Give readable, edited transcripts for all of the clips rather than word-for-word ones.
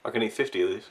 I can eat 50 of these.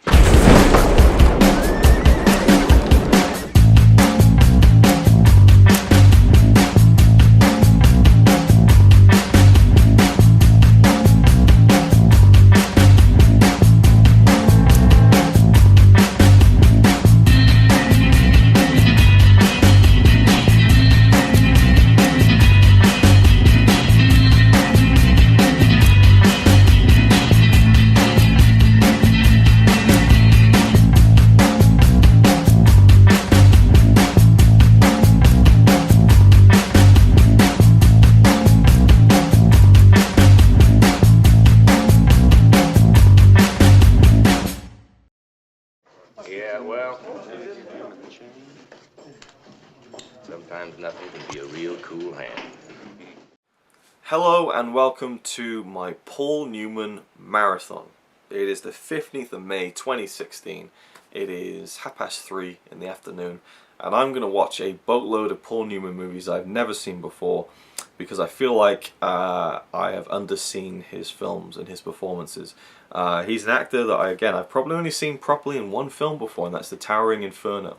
Yeah, well, sometimes nothing can be a real cool hand. Hello and welcome to my Paul Newman marathon. It is the 15th of May 2016. It is 3:30 in the afternoon and I'm going to watch a boatload of Paul Newman movies I've never seen before because I feel like I have underseen his films and his performances. He's an actor that I've probably only seen properly in one film before, and that's The Towering Inferno.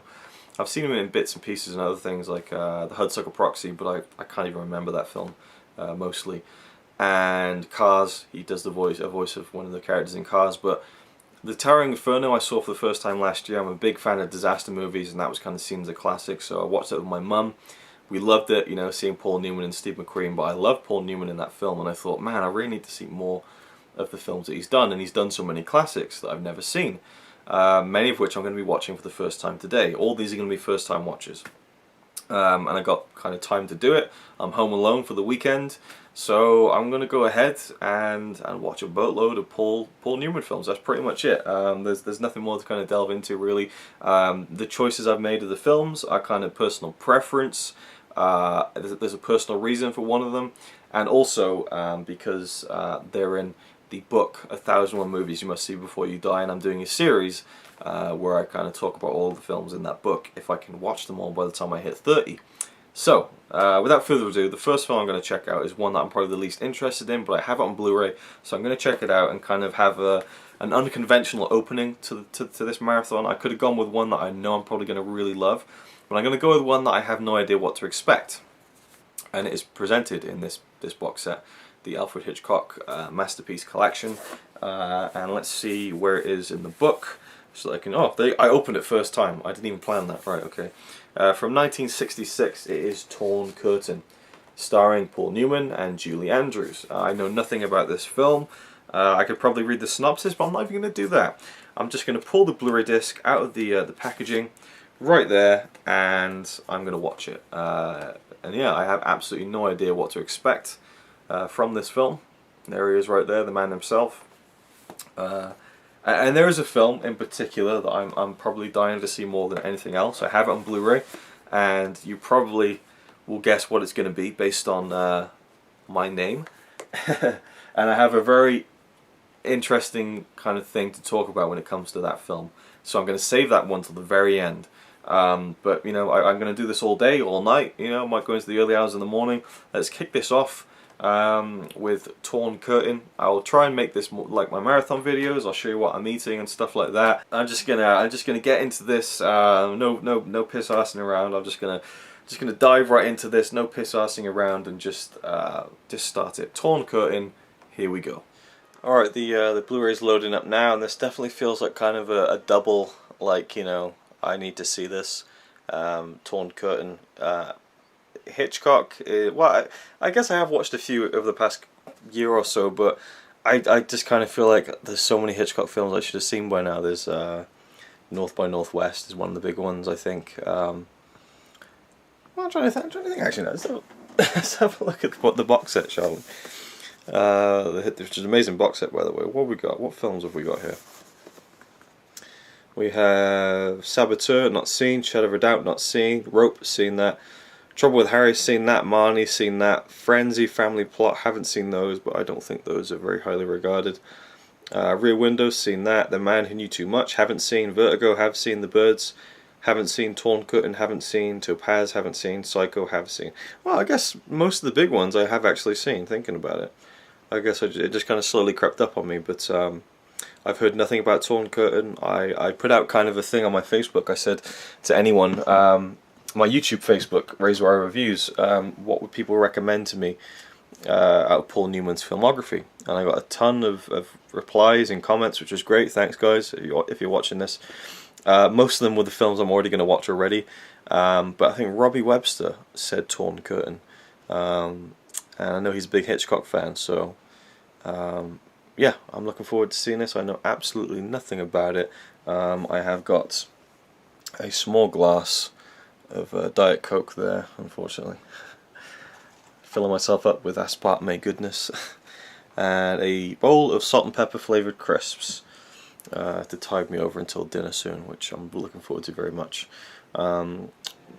I've seen him in bits and pieces and other things like The Hudsucker Proxy, but I can't even remember that film mostly. And Cars, he does a voice of one of the characters in Cars, but The Towering Inferno I saw for the first time last year. I'm a big fan of disaster movies, and that was kind of seen as a classic, so I watched it with my mum. We loved it, you know, seeing Paul Newman and Steve McQueen, but I loved Paul Newman in that film, and I thought, man, I really need to see more of the films that he's done, and he's done so many classics that I've never seen, many of which I'm going to be watching for the first time today. All these are going to be first time watches, and I got kind of time to do it. I'm home alone for the weekend, so I'm going to go ahead and watch a boatload of Paul Newman films. That's pretty much it. There's nothing more to kind of delve into really. The choices I've made of the films are kind of personal preference. There's a personal reason for one of them, and also because they're in the book 1001 Movies You Must See Before You Die, and I'm doing a series where I kind of talk about all the films in that book if I can watch them all by the time I hit 30. So, without further ado, the first film I'm going to check out is one that I'm probably the least interested in, but I have it on Blu-ray, so I'm going to check it out and kind of have an unconventional opening to this marathon. I could have gone with one that I know I'm probably going to really love, but I'm going to go with one that I have no idea what to expect. And it is presented in this box set, the Alfred Hitchcock Masterpiece Collection. And let's see where it is in the book, so that I can... I opened it first time. I didn't even plan that. Right, okay. From 1966, it is Torn Curtain, starring Paul Newman and Julie Andrews. I know nothing about this film. I could probably read the synopsis, but I'm not even going to do that. I'm just going to pull the Blu-ray disc out of the packaging right there, and I'm going to watch it. And yeah, I have absolutely no idea what to expect from this film. There he is right there, the man himself. And there is a film in particular that I'm probably dying to see more than anything else. I have it on Blu-ray, and you probably will guess what it's going to be based on my name. And I have a very interesting kind of thing to talk about when it comes to that film. So I'm going to save that one till the very end. But you know, I'm going to do this all day, all night. You know, might go into the early hours in the morning. Let's kick this off with Torn Curtain. I'll try and make this more like my marathon videos. I'll show you what I'm eating and stuff like that. I'm just gonna get into this. No piss arsing around. I'm just gonna dive right into this. No piss arsing around, and just start it. Torn Curtain. Here we go. All right, the Blu-ray's loading up now, and this definitely feels like kind of a double. Like, you know, I need to see this. Torn Curtain. Hitchcock, well, I guess I have watched a few over the past year or so, but I just kind of feel like there's so many Hitchcock films I should have seen by now. There's North by Northwest is one of the big ones, I think. Well, I'm trying to think actually now. Let's have a look at the box set, shall we? Which is an amazing box set, by the way. What have we got? What films have we got here? We have Saboteur, not seen. Shadow of a Doubt, not seen. Rope, seen that. Trouble with Harry, seen that. Marnie, seen that. Frenzy, Family Plot, haven't seen those, but I don't think those are very highly regarded. Rear Window, seen that. The Man Who Knew Too Much, haven't seen. Vertigo, have seen. The Birds, haven't seen. Torn Curtain, haven't seen. Topaz, haven't seen. Psycho, have seen. Well, I guess most of the big ones I have actually seen, thinking about it. I guess it just kind of slowly crept up on me, but I've heard nothing about Torn Curtain. I put out kind of a thing on my Facebook. I said to anyone, my YouTube Facebook, Razor Wire Reviews, what would people recommend to me out of Paul Newman's filmography? And I got a ton of replies and comments, which was great. Thanks, guys, if you're watching this. Most of them were the films I'm already going to watch already. But I think Robbie Webster said Torn Curtain. And I know he's a big Hitchcock fan, so yeah, I'm looking forward to seeing this. I know absolutely nothing about it. I have got a small glass of Diet Coke there, unfortunately. Filling myself up with aspartame goodness. And a bowl of salt and pepper flavoured crisps to tide me over until dinner soon, which I'm looking forward to very much.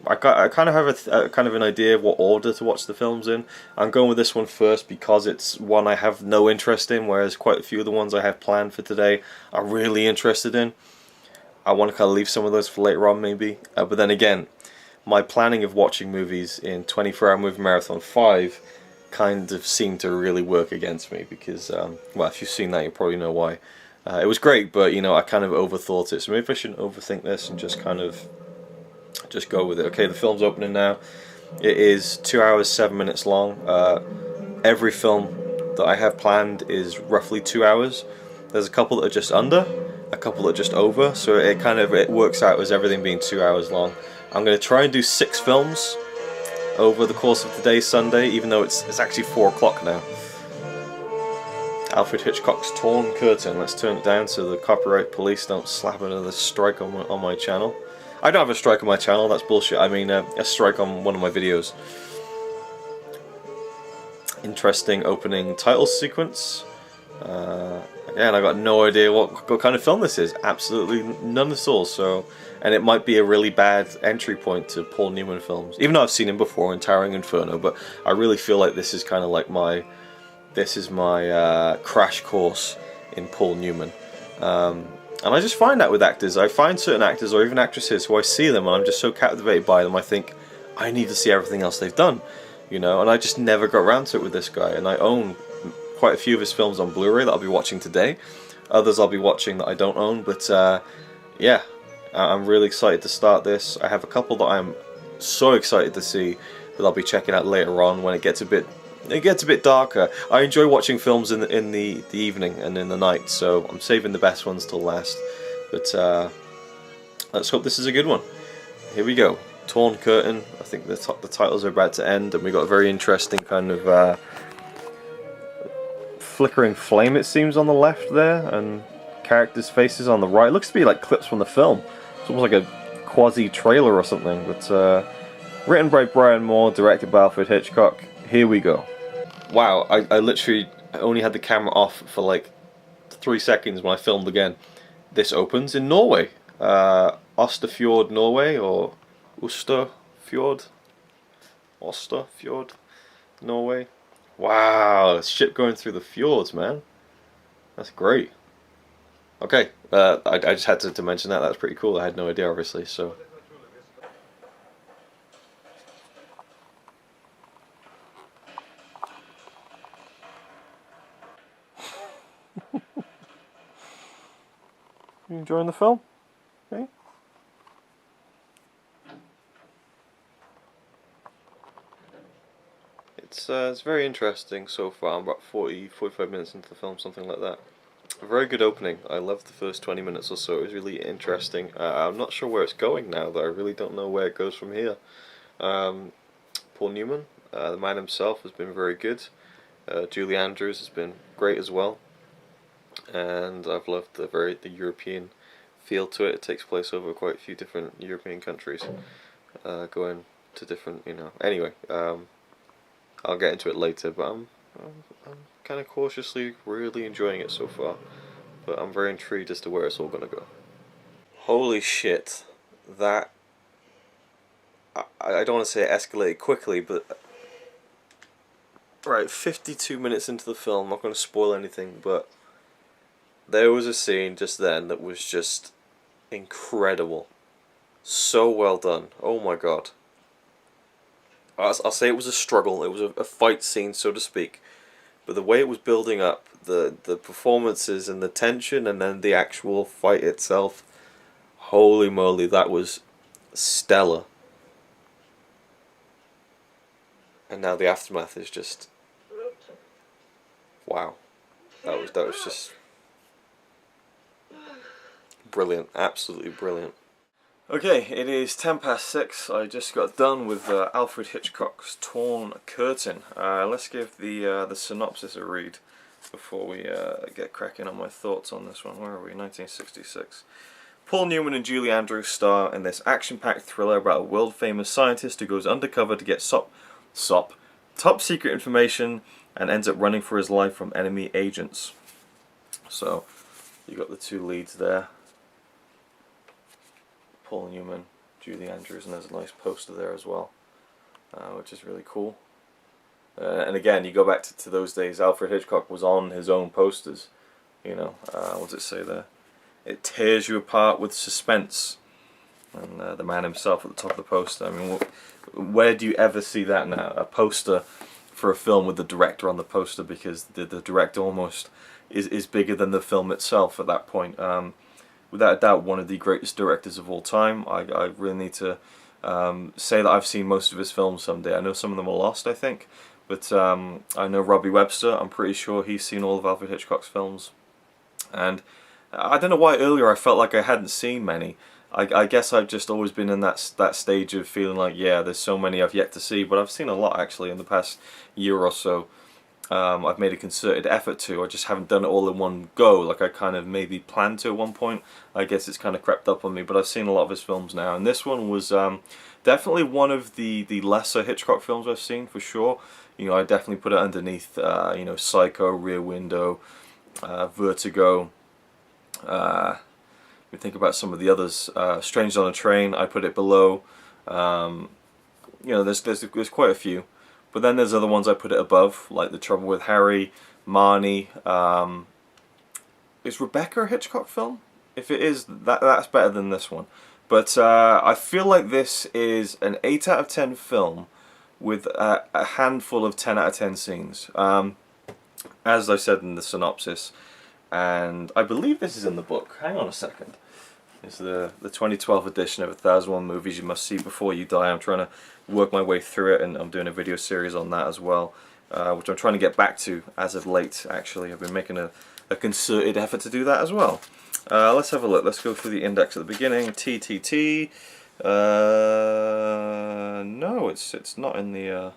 I kind of have a kind of an idea of what order to watch the films in. I'm going with this one first because it's one I have no interest in, whereas quite a few of the ones I have planned for today I'm really interested in. I want to kind of leave some of those for later on maybe, but then again, my planning of watching movies in 24-hour movie marathon 5 kind of seemed to really work against me because, well, if you've seen that you probably know why. It was great, but you know, I kind of overthought it, so maybe I shouldn't overthink this and just kind of just go with it. Okay, the film's opening now. It is 2 hours 7 minutes long. Every film that I have planned is roughly 2 hours. There's a couple that are just under, a couple that are just over, so it works out as everything being 2 hours long. I'm going to try and do 6 films over the course of today's Sunday, even though it's actually 4 o'clock now. Alfred Hitchcock's Torn Curtain. Let's turn it down so the copyright police don't slap another strike on my channel. I don't have a strike on my channel, that's bullshit. I mean a strike on one of my videos. Interesting opening title sequence. Again, I got no idea what kind of film this is. Absolutely none at all. So, and it might be a really bad entry point to Paul Newman films, even though I've seen him before in Towering Inferno. But I really feel like this is kind of like my crash course in Paul Newman. And I just find that with actors. I find certain actors or even actresses who I see them and I'm just so captivated by them, I think, I need to see everything else they've done. You know, and I just never got around to it with this guy. And I own quite a few of his films on Blu-ray that I'll be watching today. Others I'll be watching that I don't own. But yeah, I'm really excited to start this. I have a couple that I'm so excited to see that I'll be checking out later on when it gets a bit darker. I enjoy watching films in the evening and in the night, so I'm saving the best ones till last. But let's hope this is a good one. Here we go. Torn Curtain. I think the titles are about to end, and we got a very interesting kind of flickering flame, it seems, on the left there, and characters' faces on the right. It looks to be like clips from the film. It's almost like a quasi-trailer or something. But written by Brian Moore, directed by Alfred Hitchcock. Here we go. Wow, I literally only had the camera off for like 3 seconds when I filmed again. This opens in Norway. Osterfjord, Norway, or Osterfjord, Norway. Wow, ship going through the fjords, man. That's great. Okay, I just had to mention that. That's pretty cool. I had no idea, obviously, so... You enjoying the film? Okay. It's very interesting so far. I'm about 45 minutes into the film, something like that. A very good opening. I loved the first 20 minutes or so. It was really interesting. I'm not sure where it's going now, though. I really don't know where it goes from here. Paul Newman, the man himself, has been very good. Julie Andrews has been great as well. And I've loved the European feel to it. It takes place over quite a few different European countries, going to different, you know. Anyway, I'll get into it later, but I'm kind of cautiously really enjoying it so far. But I'm very intrigued as to where it's all gonna go. Holy shit, that I don't want to say it escalated quickly, but right, 52 minutes into the film. I'm not going to spoil anything, but there was a scene just then that was just incredible. So well done. Oh my god. I'll say it was a struggle. It was a fight scene, so to speak. but the way it was building up, the performances and the tension, and then the actual fight itself, holy moly, that was stellar. And now the aftermath is just, wow. That was just brilliant, absolutely brilliant. Okay, it is 6:10. I just got done with Alfred Hitchcock's Torn Curtain. Let's give the synopsis a read before we get cracking on my thoughts on this one. Where are we? 1966. Paul Newman and Julie Andrews star in this action-packed thriller about a world-famous scientist who goes undercover to get top secret information and ends up running for his life from enemy agents. So, you got the two leads there. Paul Newman, Julie Andrews, and there's a nice poster there as well, which is really cool. And again, you go back to those days, Alfred Hitchcock was on his own posters. You know, what does it say there? It tears you apart with suspense. And the man himself at the top of the poster. I mean, where do you ever see that now? A poster for a film with the director on the poster, because the director almost is bigger than the film itself at that point. Without a doubt, one of the greatest directors of all time. I really need to say that I've seen most of his films someday. I know some of them are lost, I think. But I know Robbie Webster, I'm pretty sure he's seen all of Alfred Hitchcock's films. And I don't know why earlier I felt like I hadn't seen many. I guess I've just always been in that stage of feeling like, yeah, there's so many I've yet to see. But I've seen a lot, actually, in the past year or so. I've made a concerted effort to. I just haven't done it all in one go, like I kind of maybe planned to at one point. I guess it's kind of crept up on me, but I've seen a lot of his films now, and this one was definitely one of the lesser Hitchcock films I've seen, for sure. You know, I definitely put it underneath, you know, Psycho, Rear Window, Vertigo. We think about some of the others. Strangers on a Train, I put it below. You know, there's quite a few. But then there's other ones I put it above, like The Trouble with Harry, Marnie. Is Rebecca a Hitchcock film? If it is, that's better than this one. But I feel like this is an 8 out of 10 film with a handful of 10 out of 10 scenes. As I said in the synopsis, and I believe this is in the book. Hang on a second. It's the 2012 edition of 1001 Movies You Must See Before You Die. I'm trying to work my way through it, and I'm doing a video series on that as well, which I'm trying to get back to as of late, actually. I've been making a concerted effort to do that as well. Let's have a look. Let's go through the index at the beginning. TTT. No, it's not in the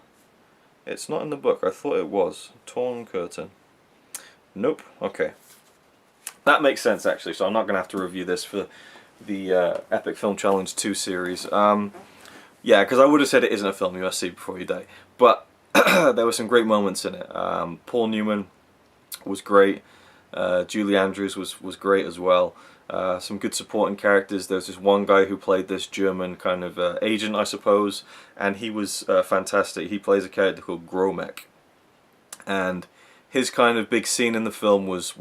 book. I thought it was. Torn Curtain. Nope. Okay. That makes sense, actually, so I'm not going to have to review this for the Epic Film Challenge 2 series. Yeah, because I would have said it isn't a film you must see before you die. But there were some great moments in it. Paul Newman was great. Julie Andrews was great as well. Some good supporting characters. There's this one guy who played this German kind of agent, I suppose, and he was fantastic. He plays a character called Gromek. And his kind of big scene in the film was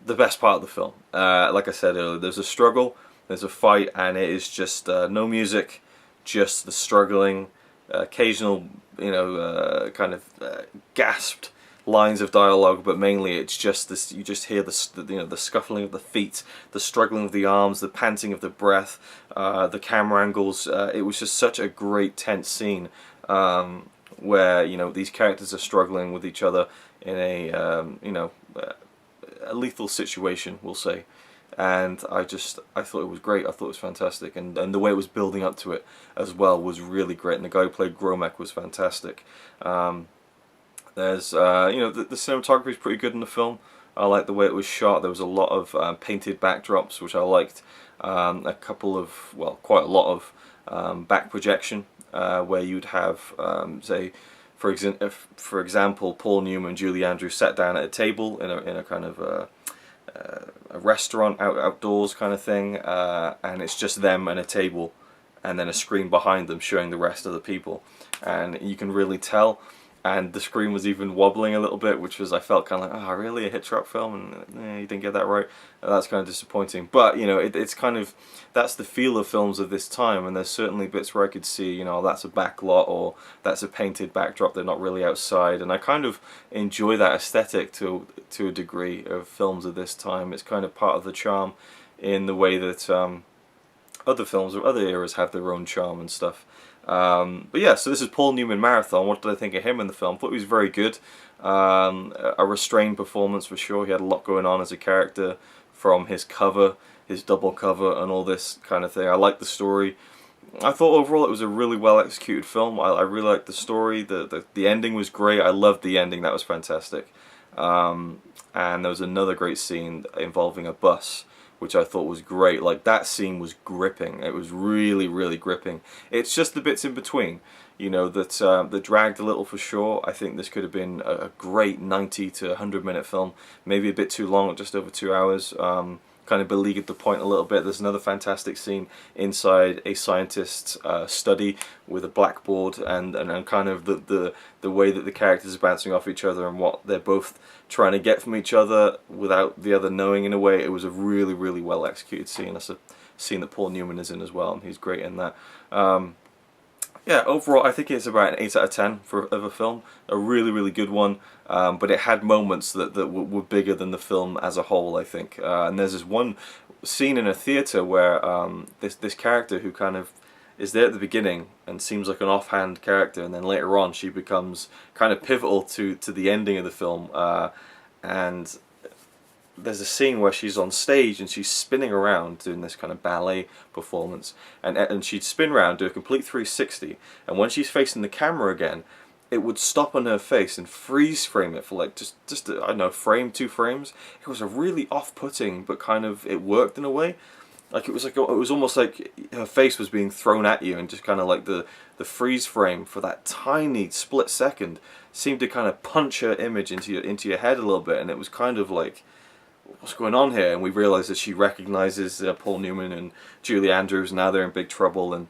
the best part of the film. Like I said earlier, there's a struggle, there's a fight, and it is just no music, just the struggling, occasional, you know, kind of gasped lines of dialogue, but mainly it's just this. You just hear the scuffling of the feet, the struggling of the arms, the panting of the breath, the camera angles. It was just such a great tense scene where, you know, these characters are struggling with each other in a you know, a lethal situation, we'll say. And I thought it was great. I thought it was fantastic, and the way it was building up to it as well was really great. And the guy who played Gromek was fantastic. There's you know, the cinematography is pretty good in the film. I like the way it was shot. There was a lot of painted backdrops, which I liked. A couple of, well, quite a lot of back projection, where you'd have, say, for example, Paul Newman and Julie Andrews sat down at a table in a kind of a restaurant outdoors kind of thing, and it's just them and a table, and then a screen behind them showing the rest of the people, and you can really tell and the screen was even wobbling a little bit, which was, I felt kind of like, oh really, a Hitchcock film, and you didn't get that right. That's kind of disappointing. But you know, it's kind of, that's the feel of films of this time, and there's certainly bits where I could see, you know, that's a back lot, or that's a painted backdrop, they're not really outside, and I kind of enjoy that aesthetic to a degree of films of this time. It's kind of part of the charm, in the way that other films of other eras have their own charm and stuff. But yeah, so this is Paul Newman Marathon. What did I think of him in the film? I thought he was very good. A restrained performance for sure. He had a lot going on as a character, from his cover, his double cover, and all this kind of thing. I liked the story. I thought overall it was a really well executed film. I really liked the story. The ending was great. I loved the ending. That was fantastic. And there was another great scene involving a bus, which I thought was great. Like, that scene was gripping. It was really, really gripping. It's just the bits in between, you know, that dragged a little for sure. I think this could have been a great 90 to 100 minute film. Maybe a bit too long, just over 2 hours. Kind of beleaguered the point a little bit. There's another fantastic scene inside a scientist's study with a blackboard, and kind of the way that the characters are bouncing off each other and what they're both trying to get from each other without the other knowing, in a way. It was a really, really well executed scene. That's a scene that Paul Newman is in as well, and he's great in that. Yeah, overall I think it's about an 8 out of 10 of a film. A really, really good one, but it had moments that were bigger than the film as a whole, I think. And there's this one scene in a theatre where this character, who kind of is there at the beginning and seems like an offhand character, and then later on she becomes kind of pivotal to the ending of the film. And there's a scene where she's on stage and she's spinning around doing this kind of ballet performance, and she'd spin around, do a complete 360, and when she's facing the camera again, it would stop on her face and freeze frame it for like just I don't know, frame, 2 frames. It was a really off-putting, but kind of, it worked in a way. Like, it was almost like her face was being thrown at you, and just kind of like the freeze frame for that tiny split second seemed to kind of punch her image into your head a little bit, and it was kind of like, what's going on here? And we realize that she recognizes Paul Newman and Julie Andrews. Now they're in big trouble, and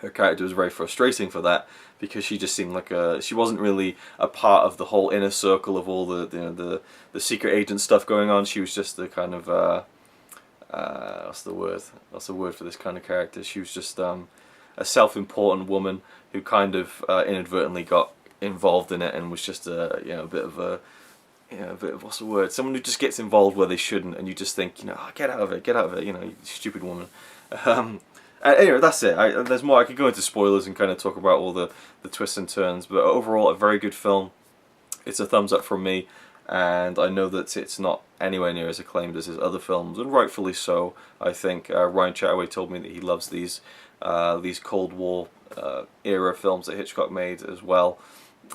her character was very frustrating for that, because she just seemed like she wasn't really a part of the whole inner circle of all the secret agent stuff going on. She was just the kind of what's the word for this kind of character? She was just a self-important woman who kind of inadvertently got involved in it, and was just a bit of what's the word? Someone who just gets involved where they shouldn't, and you just think, oh, get out of it, you know, you stupid woman. Anyway, that's it. There's more. I could go into spoilers and kind of talk about all the twists and turns, but overall, a very good film. It's a thumbs up from me, and I know that it's not anywhere near as acclaimed as his other films, and rightfully so. I think Ryan Chataway told me that he loves these Cold War era films that Hitchcock made as well.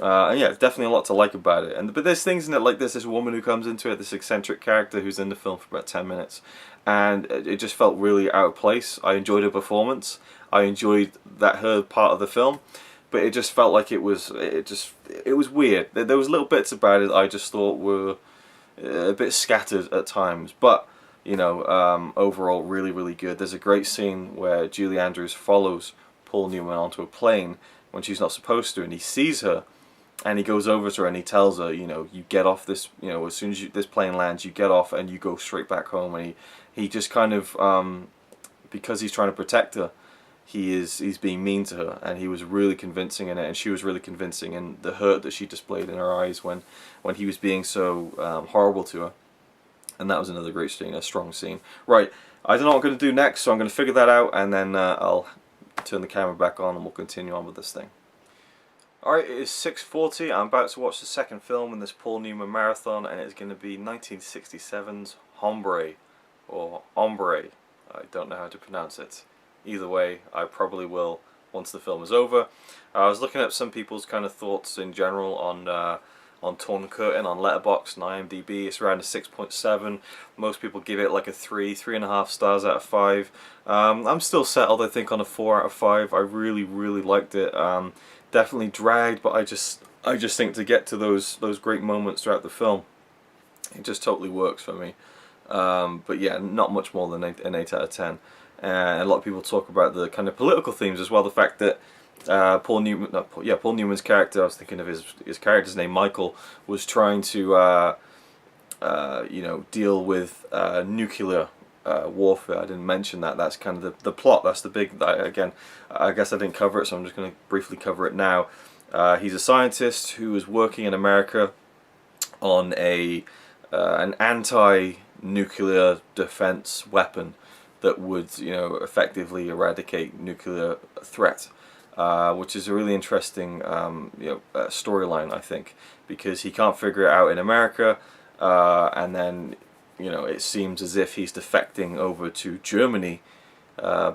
And yeah, definitely a lot to like about it. But there's things in it, like this woman who comes into it, this eccentric character who's in the film for about 10 minutes, and it just felt really out of place. I enjoyed her performance. I enjoyed her part of the film, but it just felt like it was weird. There was little bits about it I just thought were a bit scattered at times, but overall really, really good. There's a great scene where Julie Andrews follows Paul Newman onto a plane when she's not supposed to, and he sees her, and he goes over to her and he tells her, you get off this, as soon as this plane lands, you get off and you go straight back home. And he just kind of, because he's trying to protect her, he's being mean to her, and he was really convincing in it, and she was really convincing in the hurt that she displayed in her eyes when he was being so horrible to her. And that was another great scene, a strong scene. Right, I don't know what I'm going to do next, so I'm going to figure that out, and then I'll turn the camera back on and we'll continue on with this thing. Alright, it is 6:40. I'm about to watch the second film in this Paul Newman marathon, and it's going to be 1967's Hombre, or Hombre. I don't know how to pronounce it. Either way, I probably will once the film is over. I was looking at some people's kind of thoughts in general on Torn Curtain on Letterboxd and IMDb. It's around a 6.7. Most people give it like a 3.5 stars out of 5. I'm still settled, I think, on a 4 out of 5. I really, really liked it. Definitely dragged, but I just think to get to those great moments throughout the film, it just totally works for me. But yeah, not much more than an 8 out of 10. And a lot of people talk about the kind of political themes as well. The fact that Paul Newman, not Paul, yeah, Paul Newman's character. I was thinking of his character's name. Michael was trying to you know, deal with nuclear warfare. I didn't mention that. That's kind of the plot. That's the big. Again, I guess I didn't cover it, so I'm just going to briefly cover it now. He's a scientist who is working in America on an anti-nuclear defense weapon that would, you know, effectively eradicate nuclear threat, which is a really interesting you know, storyline, I think, because he can't figure it out in America, and then, you know, it seems as if he's defecting over to Germany,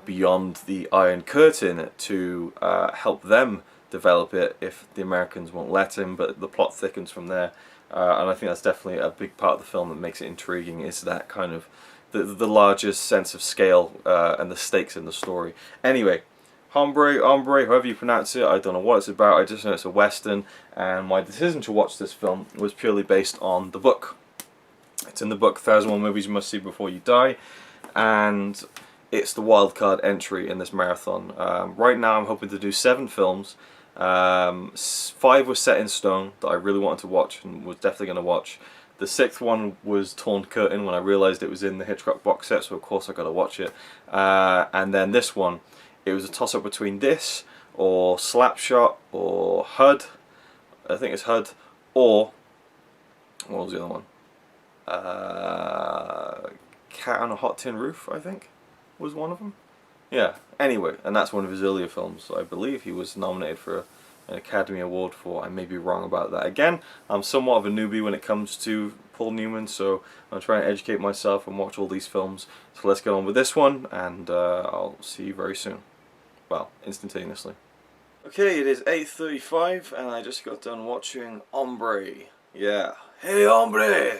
beyond the Iron Curtain, to help them develop it if the Americans won't let him. But the plot thickens from there, and I think that's definitely a big part of the film that makes it intriguing, is that kind of the largest sense of scale and the stakes in the story. Anyway, Hombre, however you pronounce it, I don't know what it's about. I just know it's a Western, and my decision to watch this film was purely based on the book. It's in the book 1001 Movies You Must See Before You Die, and it's the wildcard entry in this marathon. Right now I'm hoping to do 7 films. 5 were set in stone that I really wanted to watch and was definitely going to watch. The 6th one was Torn Curtain when I realised it was in the Hitchcock box set, so of course I got to watch it. And then this one, it was a toss-up between this or Slapshot or HUD. I think it's HUD, or what was the other one? Cat on a Hot Tin Roof, I think, was one of them. Yeah, anyway, and that's one of his earlier films. I believe he was nominated for an Academy Award for. I may be wrong about that. Again, I'm somewhat of a newbie when it comes to Paul Newman, so I'm trying to educate myself and watch all these films. So let's get on with this one, and I'll see you very soon. Well, instantaneously. Okay, it is 8:35, and I just got done watching Hombre. Yeah. Hey, Hombre!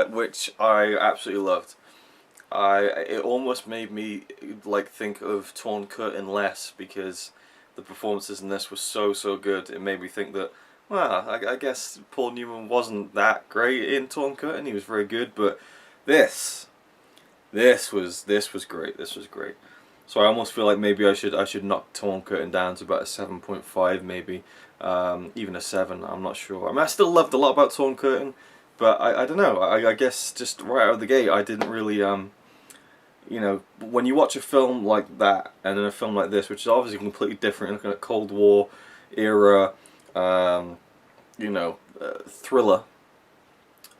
Which I absolutely loved. It almost made me like think of Torn Curtain less, because the performances in this were so good. It made me think that, well, I guess Paul Newman wasn't that great in Torn Curtain. He was very good, but this was great. This was great. So I almost feel like maybe I should knock Torn Curtain down to about a 7.5, maybe even a 7. I'm not sure. I mean, I still loved a lot about Torn Curtain, but I don't know. I guess just right out of the gate, I didn't really you know, when you watch a film like that and then a film like this, which is obviously completely different, looking at Cold War era, you know, thriller,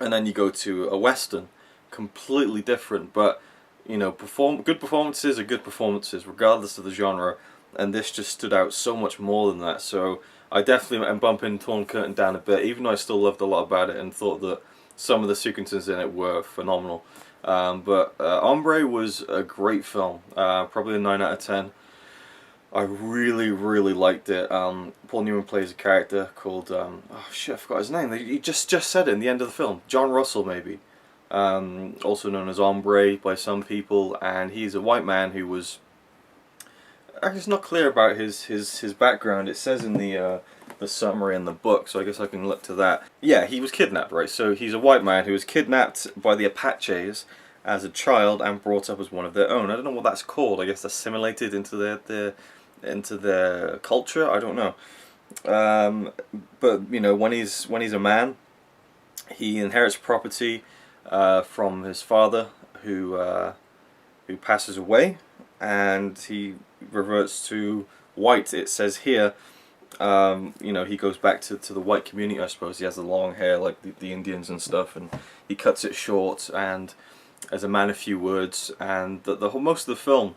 and then you go to a Western, completely different, but, you know, good performances are good performances regardless of the genre, and this just stood out so much more than that. So I definitely am bumping Torn Curtain down a bit, even though I still loved a lot about it and thought that some of the sequences in it were phenomenal. But Hombre was a great film, probably a 9 out of 10. I really liked it. Paul Newman plays a character called, oh shit, I forgot his name. He just said it in the end of the film. John Russell, maybe. Also known as Hombre by some people, and he's a white man who was, actually it's not clear about his background. It says in the summary in the book, so I guess I can look to that. Yeah, he was kidnapped, right? So he's a white man who was kidnapped by the Apaches as a child and brought up as one of their own. I don't know what that's called. I guess assimilated into their culture. I don't know. But you know, when he's a man, he inherits property from his father, who passes away, and he reverts to white. It says here. You know, he goes back to the white community, I suppose. He has the long hair like the Indians and stuff, and he cuts it short, and as a man of few words, and most of the film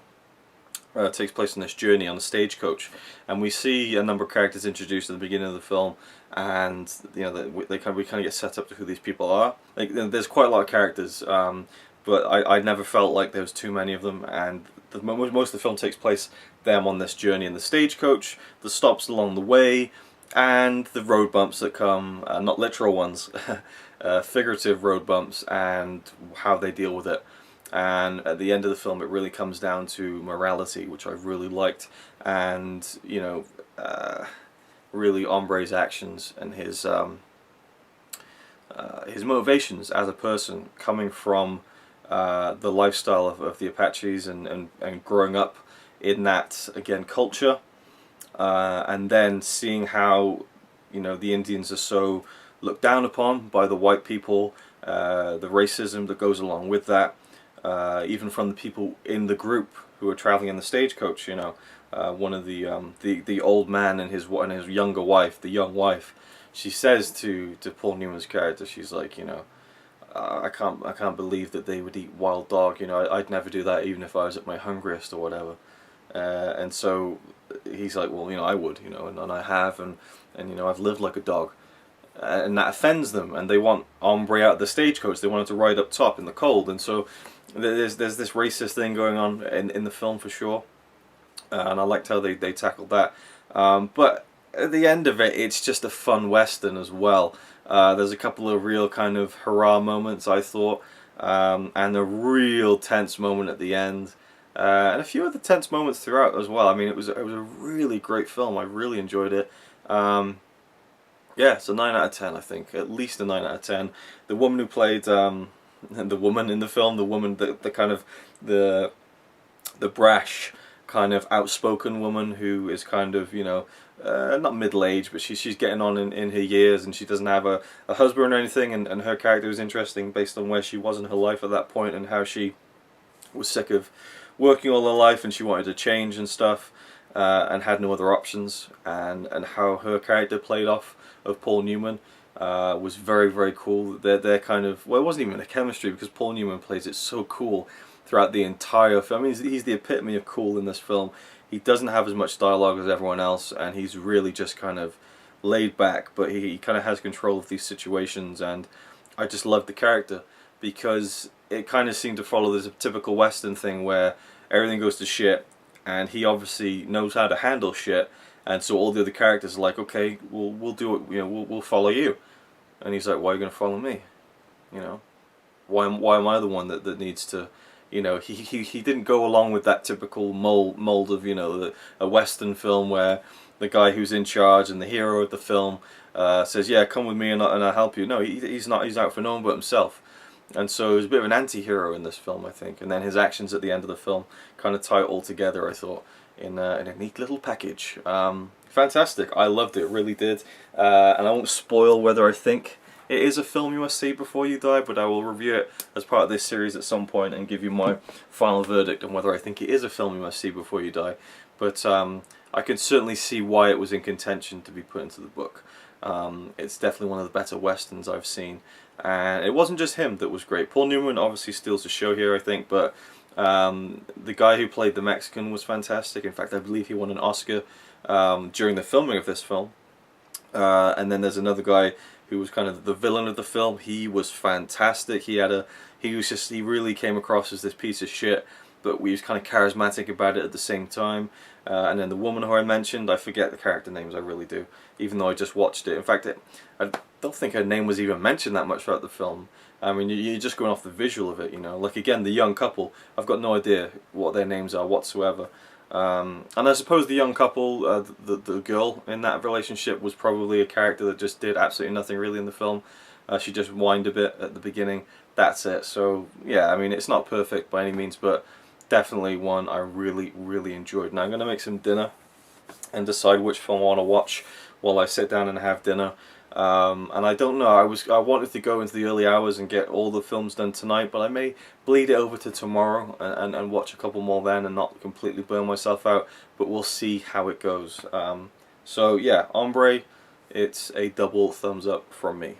takes place on this journey on a stagecoach, and we see a number of characters introduced at the beginning of the film, and you know, we kind of get set up to who these people are. Like, there's quite a lot of characters, but I never felt like there was too many of them, and most of the film takes place them on this journey in the stagecoach, the stops along the way, and the road bumps that come, not literal ones, figurative road bumps, and how they deal with it. And at the end of the film, it really comes down to morality, which I really liked, and you know, really Hombre's actions and his motivations as a person, coming from the lifestyle of the Apaches and growing up in that, again, culture, and then seeing how, you know, the Indians are so looked down upon by the white people, the racism that goes along with that, even from the people in the group who are traveling in the stagecoach. You know, one of the old man and his younger wife, the young wife, she says to Paul Newman's character, she's like, you know, I can't believe that they would eat wild dog. You know, I'd never do that even if I was at my hungriest or whatever. And so he's like, well, you know, I would, you know, and I have, and you know, I've lived like a dog. And that offends them, and they want Ombre out of the stagecoach. They wanted to ride up top in the cold, and so there's this racist thing going on in the film for sure, and I liked how they tackled that. But at the end of it, it's just a fun western as well. There's a couple of real kind of hurrah moments, I thought, and a real tense moment at the end, and a few other tense moments throughout as well. I mean, it was a really great film. I really enjoyed it. Yeah, it's a 9 out of 10, I think. At least a 9 out of 10. The woman who played the woman in the film, the woman, the kind of the brash, kind of outspoken woman who is kind of, you know, not middle-aged, but she's getting on in her years, and she doesn't have a husband or anything, and her character was interesting based on where she was in her life at that point, and how she was sick of working all her life and she wanted to change and stuff, and had no other options, and how her character played off of Paul Newman was very, very cool. They're kind of, well, it wasn't even a chemistry, because Paul Newman plays it so cool throughout the entire film. I mean, he's the epitome of cool in this film. He doesn't have as much dialogue as everyone else, and he's really just kind of laid back, but he kind of has control of these situations, and I just loved the character, because it kind of seemed to follow this typical Western thing where everything goes to shit, and he obviously knows how to handle shit. And so all the other characters are like, okay, we'll do it. You know, we'll follow you. And he's like, why are you going to follow me? You know, why am I the one that needs to? You know, he didn't go along with that typical mold of, you know, a Western film where the guy who's in charge and the hero of the film says, yeah, come with me and I'll help you. No, he's not. He's out for no one but himself. And so he was a bit of an anti-hero in this film, I think. And then his actions at the end of the film kind of tie it all together, I thought, in a neat little package. Fantastic. I loved it, really did. And I won't spoil whether I think it is a film you must see before you die, but I will review it as part of this series at some point and give you my final verdict on whether I think it is a film you must see before you die. But I can certainly see why it was in contention to be put into the book. It's definitely one of the better westerns I've seen. And it wasn't just him that was great. Paul Newman obviously steals the show here, I think, but the guy who played the Mexican was fantastic. In fact, I believe he won an Oscar during the filming of this film. And then there's another guy who was kind of the villain of the film. He was fantastic. He really came across as this piece of shit, but he was kind of charismatic about it at the same time. And then the woman who I mentioned, I forget the character names, I really do, even though I just watched it. In fact, I don't think her name was even mentioned that much throughout the film. I mean, you're just going off the visual of it, you know. Like, again, the young couple, I've got no idea what their names are whatsoever. And I suppose the young couple, the girl in that relationship was probably a character that just did absolutely nothing really in the film. She just whined a bit at the beginning. That's it. So, yeah, I mean, it's not perfect by any means, but definitely one I really, really enjoyed. Now I'm going to make some dinner and decide which film I want to watch while I sit down and have dinner. And I don't know, I wanted to go into the early hours and get all the films done tonight, but I may bleed it over to tomorrow and watch a couple more then and not completely burn myself out, but we'll see how it goes. So yeah, Ombre, it's a double thumbs up from me.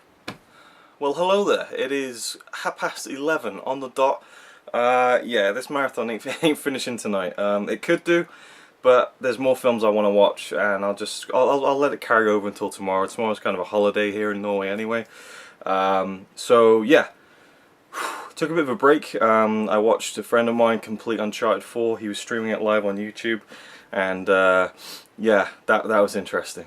Well, hello there. It is 11:30 on the dot. Yeah, this marathon ain't finishing tonight. It could do, but there's more films I want to watch, and I'll let it carry over until tomorrow. Tomorrow's kind of a holiday here in Norway anyway. So yeah, took a bit of a break. I watched a friend of mine complete Uncharted 4. He was streaming it live on YouTube, and yeah, that was interesting.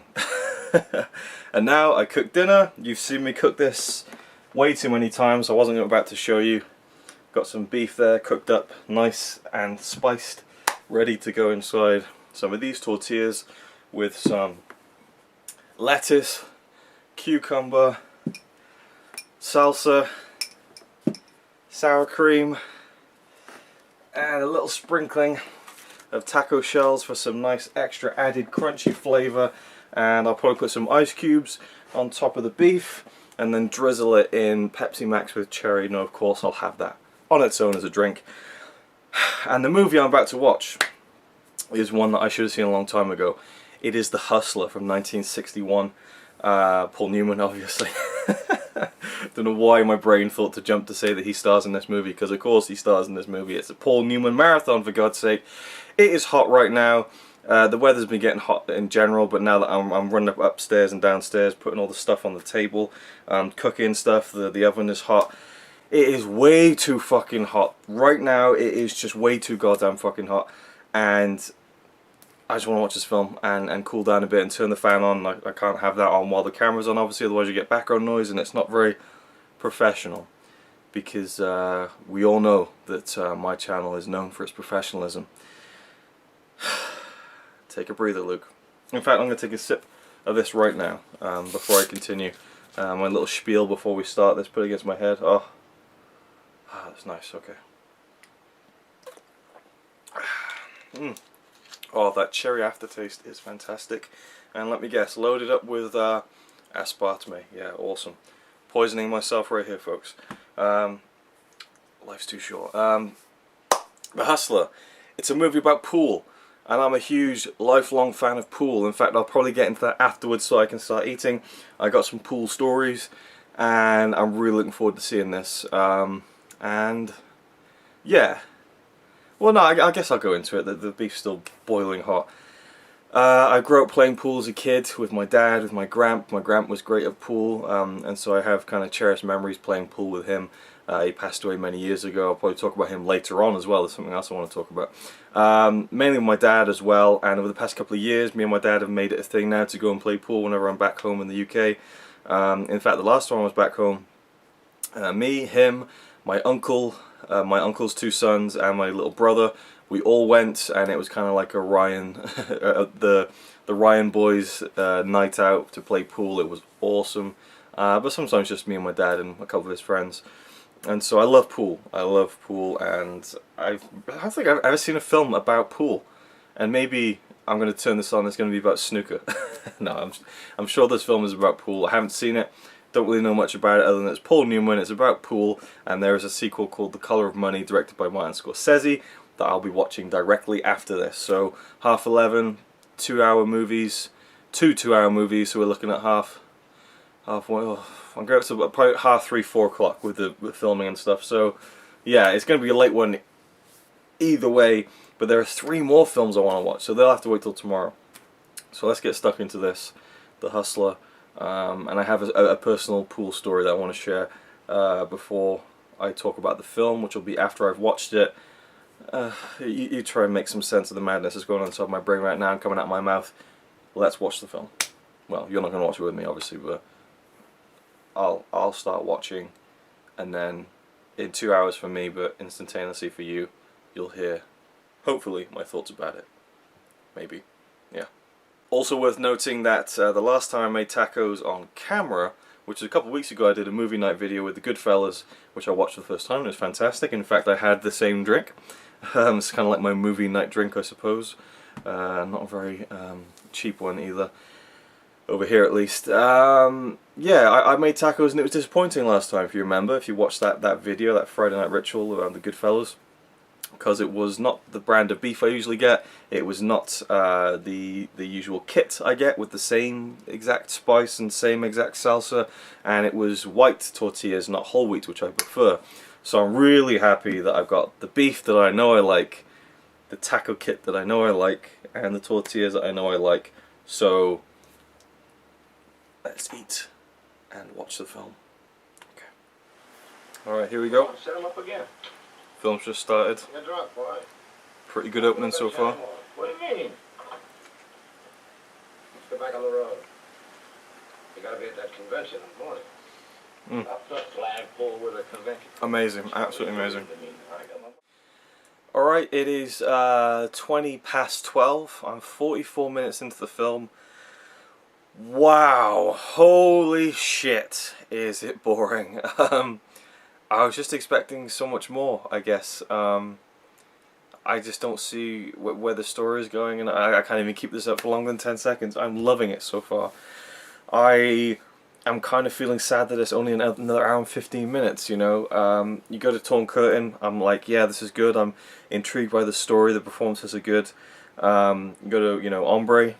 And now I cooked dinner. You've seen me cook this way too many times. I wasn't about to show you. Got some beef there, cooked up, nice and spiced, ready to go inside some of these tortillas with some lettuce, cucumber, salsa, sour cream, and a little sprinkling of taco shells for some nice extra added crunchy flavour, and I'll probably put some ice cubes on top of the beef and then drizzle it in Pepsi Max with cherry. No, of course I'll have that on its own as a drink. And the movie I'm about to watch is one that I should have seen a long time ago. It is The Hustler from 1961. Paul Newman, obviously. Don't know why my brain thought to jump to say that he stars in this movie, because of course he stars in this movie. It's a Paul Newman marathon, for God's sake. It is hot right now. The weather's been getting hot in general, but now that I'm running up upstairs and downstairs, putting all the stuff on the table, cooking stuff, the oven is hot. It is way too fucking hot. Right now, it is just way too goddamn fucking hot. And I just want to watch this film and cool down a bit and turn the fan on. I can't have that on while the camera's on, obviously, otherwise you get background noise and it's not very professional. Because we all know that my channel is known for its professionalism. Take a breather, Luke. In fact, I'm going to take a sip of this right now before I continue. My little spiel before we start this, put it against my head. Oh, that's nice, okay. Oh, that cherry aftertaste is fantastic. And let me guess, loaded up with aspartame. Yeah, awesome. Poisoning myself right here, folks. Life's too short. The Hustler. It's a movie about pool. And I'm a huge, lifelong fan of pool. In fact, I'll probably get into that afterwards so I can start eating. I got some pool stories, and I'm really looking forward to seeing this. And yeah. Well, no, I guess I'll go into it. The beef's still boiling hot. I grew up playing pool as a kid with my dad, with my gramp. My gramp was great at pool, and so I have kind of cherished memories playing pool with him. He passed away many years ago. I'll probably talk about him later on as well. There's something else I want to talk about. Mainly with my dad as well, and over the past couple of years, me and my dad have made it a thing now to go and play pool whenever I'm back home in the UK. In fact, the last time I was back home, me, him, my uncle, my uncle's two sons, and my little brother, we all went, and it was kind of like a Ryan, the Ryan boys night out to play pool. It was awesome, but sometimes just me and my dad and a couple of his friends. And so I love pool. I love pool, and I don't think I've ever seen a film about pool. And maybe I'm going to turn this on. It's going to be about snooker. No, I'm sure this film is about pool. I haven't seen it. Don't really know much about it other than it's Paul Newman. It's about pool, and there is a sequel called The Color of Money, directed by Martin Scorsese, that I'll be watching directly after this. So 11:30, 2-hour movies, two 2-hour movies. So we're looking at half. Well, I'm going to probably 3:30, 4 o'clock with the filming and stuff. So yeah, it's going to be a late one either way. But there are 3 more films I want to watch, so they'll have to wait till tomorrow. So let's get stuck into this, The Hustler. And I have a personal pool story that I want to share before I talk about the film, which will be after I've watched it. You try and make some sense of the madness that's going on inside my brain right now and coming out of my mouth. Let's watch the film. Well, you're not going to watch it with me, obviously, but I'll start watching, and then in 2 hours for me, but instantaneously for you, you'll hear, hopefully, my thoughts about it. Maybe. Yeah. Also worth noting that the last time I made tacos on camera, which was a couple of weeks ago, I did a movie night video with the Goodfellas, which I watched for the first time. It was fantastic. In fact, I had the same drink. It's kind of like my movie night drink, I suppose. Not a very cheap one either. Over here, at least. Yeah, I made tacos and it was disappointing last time, if you remember. If you watched that video, that Friday Night Ritual around the Goodfellas. Because it was not the brand of beef I usually get. It was not the usual kit I get with the same exact spice and same exact salsa, and it was white tortillas, not whole wheat, which I prefer. So I'm really happy that I've got the beef that I know I like, the taco kit that I know I like, and the tortillas that I know I like. So let's eat and watch the film. Okay. All right, here we go. Set them up again. Film's just started. You're drunk, boy. Pretty good opening so far. What do you mean? Let's go back on the road. You gotta be at that convention in the morning. Up the flagpole with a convention. Amazing, absolutely amazing. Alright, it is 20 past 12. I'm 44 minutes into the film. Wow, holy shit, is it boring. I was just expecting so much more, I guess. I I just don't see where the story is going, and I can't even keep this up for longer than 10 seconds. I'm loving it so far. I'm kind of feeling sad that it's only another hour and 15 minutes, you know. You go to Torn Curtain, I'm like, yeah, this is good. I'm intrigued by the story, the performances are good. You go to, you know, Ombre,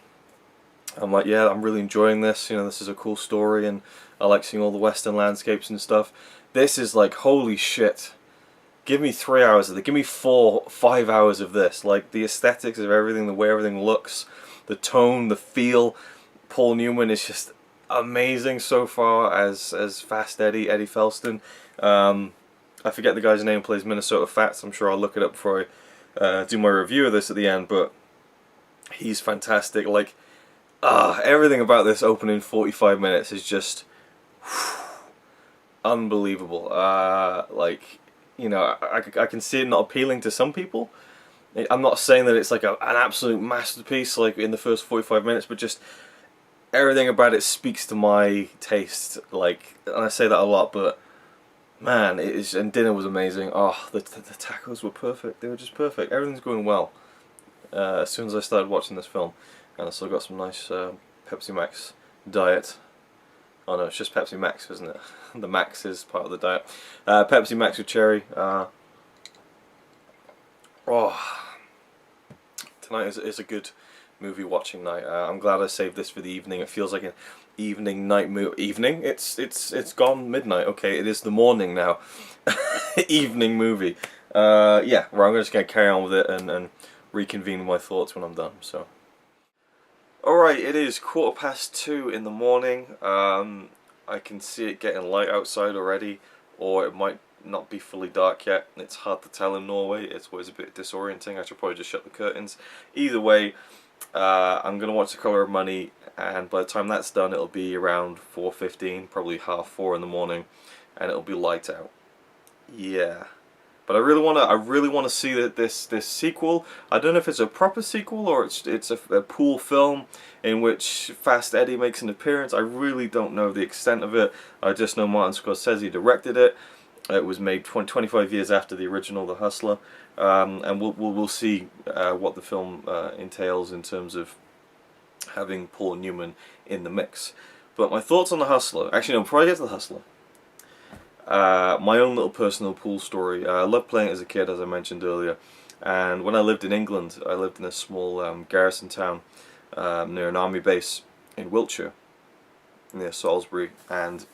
I'm like, yeah, I'm really enjoying this. You know, this is a cool story, and I like seeing all the western landscapes and stuff. This is like, holy shit. Give me 3 hours of it. Give me 5 hours of this. Like, the aesthetics of everything, the way everything looks, the tone, the feel. Paul Newman is just amazing so far as Fast Eddie Felston. I forget the guy's name who plays Minnesota Fats. I'm sure I'll look it up before I do my review of this at the end, but he's fantastic. Like, everything about this opening 45 minutes is just unbelievable. Like, you know, I can see it not appealing to some people. I'm not saying that it's like an absolute masterpiece like in the first 45 minutes, but just everything about it speaks to my taste. Like, and I say that a lot, but man, it is. And dinner was amazing. Oh, the tacos were perfect. They were just perfect. Everything's going well. As soon as I started watching this film, and I still got some nice Pepsi Max diet. Oh no, it's just Pepsi Max, isn't it? The Max is part of the diet. Pepsi Max with cherry. Tonight is a good movie watching night. I'm glad I saved this for the evening. It feels like an evening night movie. Evening? It's gone midnight. Okay, it is the morning now. Evening movie. Yeah, well, I'm just gonna carry on with it and reconvene my thoughts when I'm done. So. Alright, it is 2:15 in the morning. I can see it getting light outside already, or it might not be fully dark yet. It's hard to tell in Norway. It's always a bit disorienting. I should probably just shut the curtains. Either way, I'm going to watch The Color of Money, and by the time that's done it'll be around 4:15, probably 3:30 in the morning, and it'll be light out. Yeah. But I really want to see that this sequel. I don't know if it's a proper sequel or it's a pool film in which Fast Eddie makes an appearance. I really don't know the extent of it. I just know Martin Scorsese directed it. It was made 25 years after the original, The Hustler, and we'll see what the film entails in terms of having Paul Newman in the mix. But my thoughts on The Hustler. Actually, no. Before I get to The Hustler. My own little personal pool story. I loved playing it as a kid, as I mentioned earlier, and when I lived in England, I lived in a small garrison town near an army base in Wiltshire, near Salisbury, and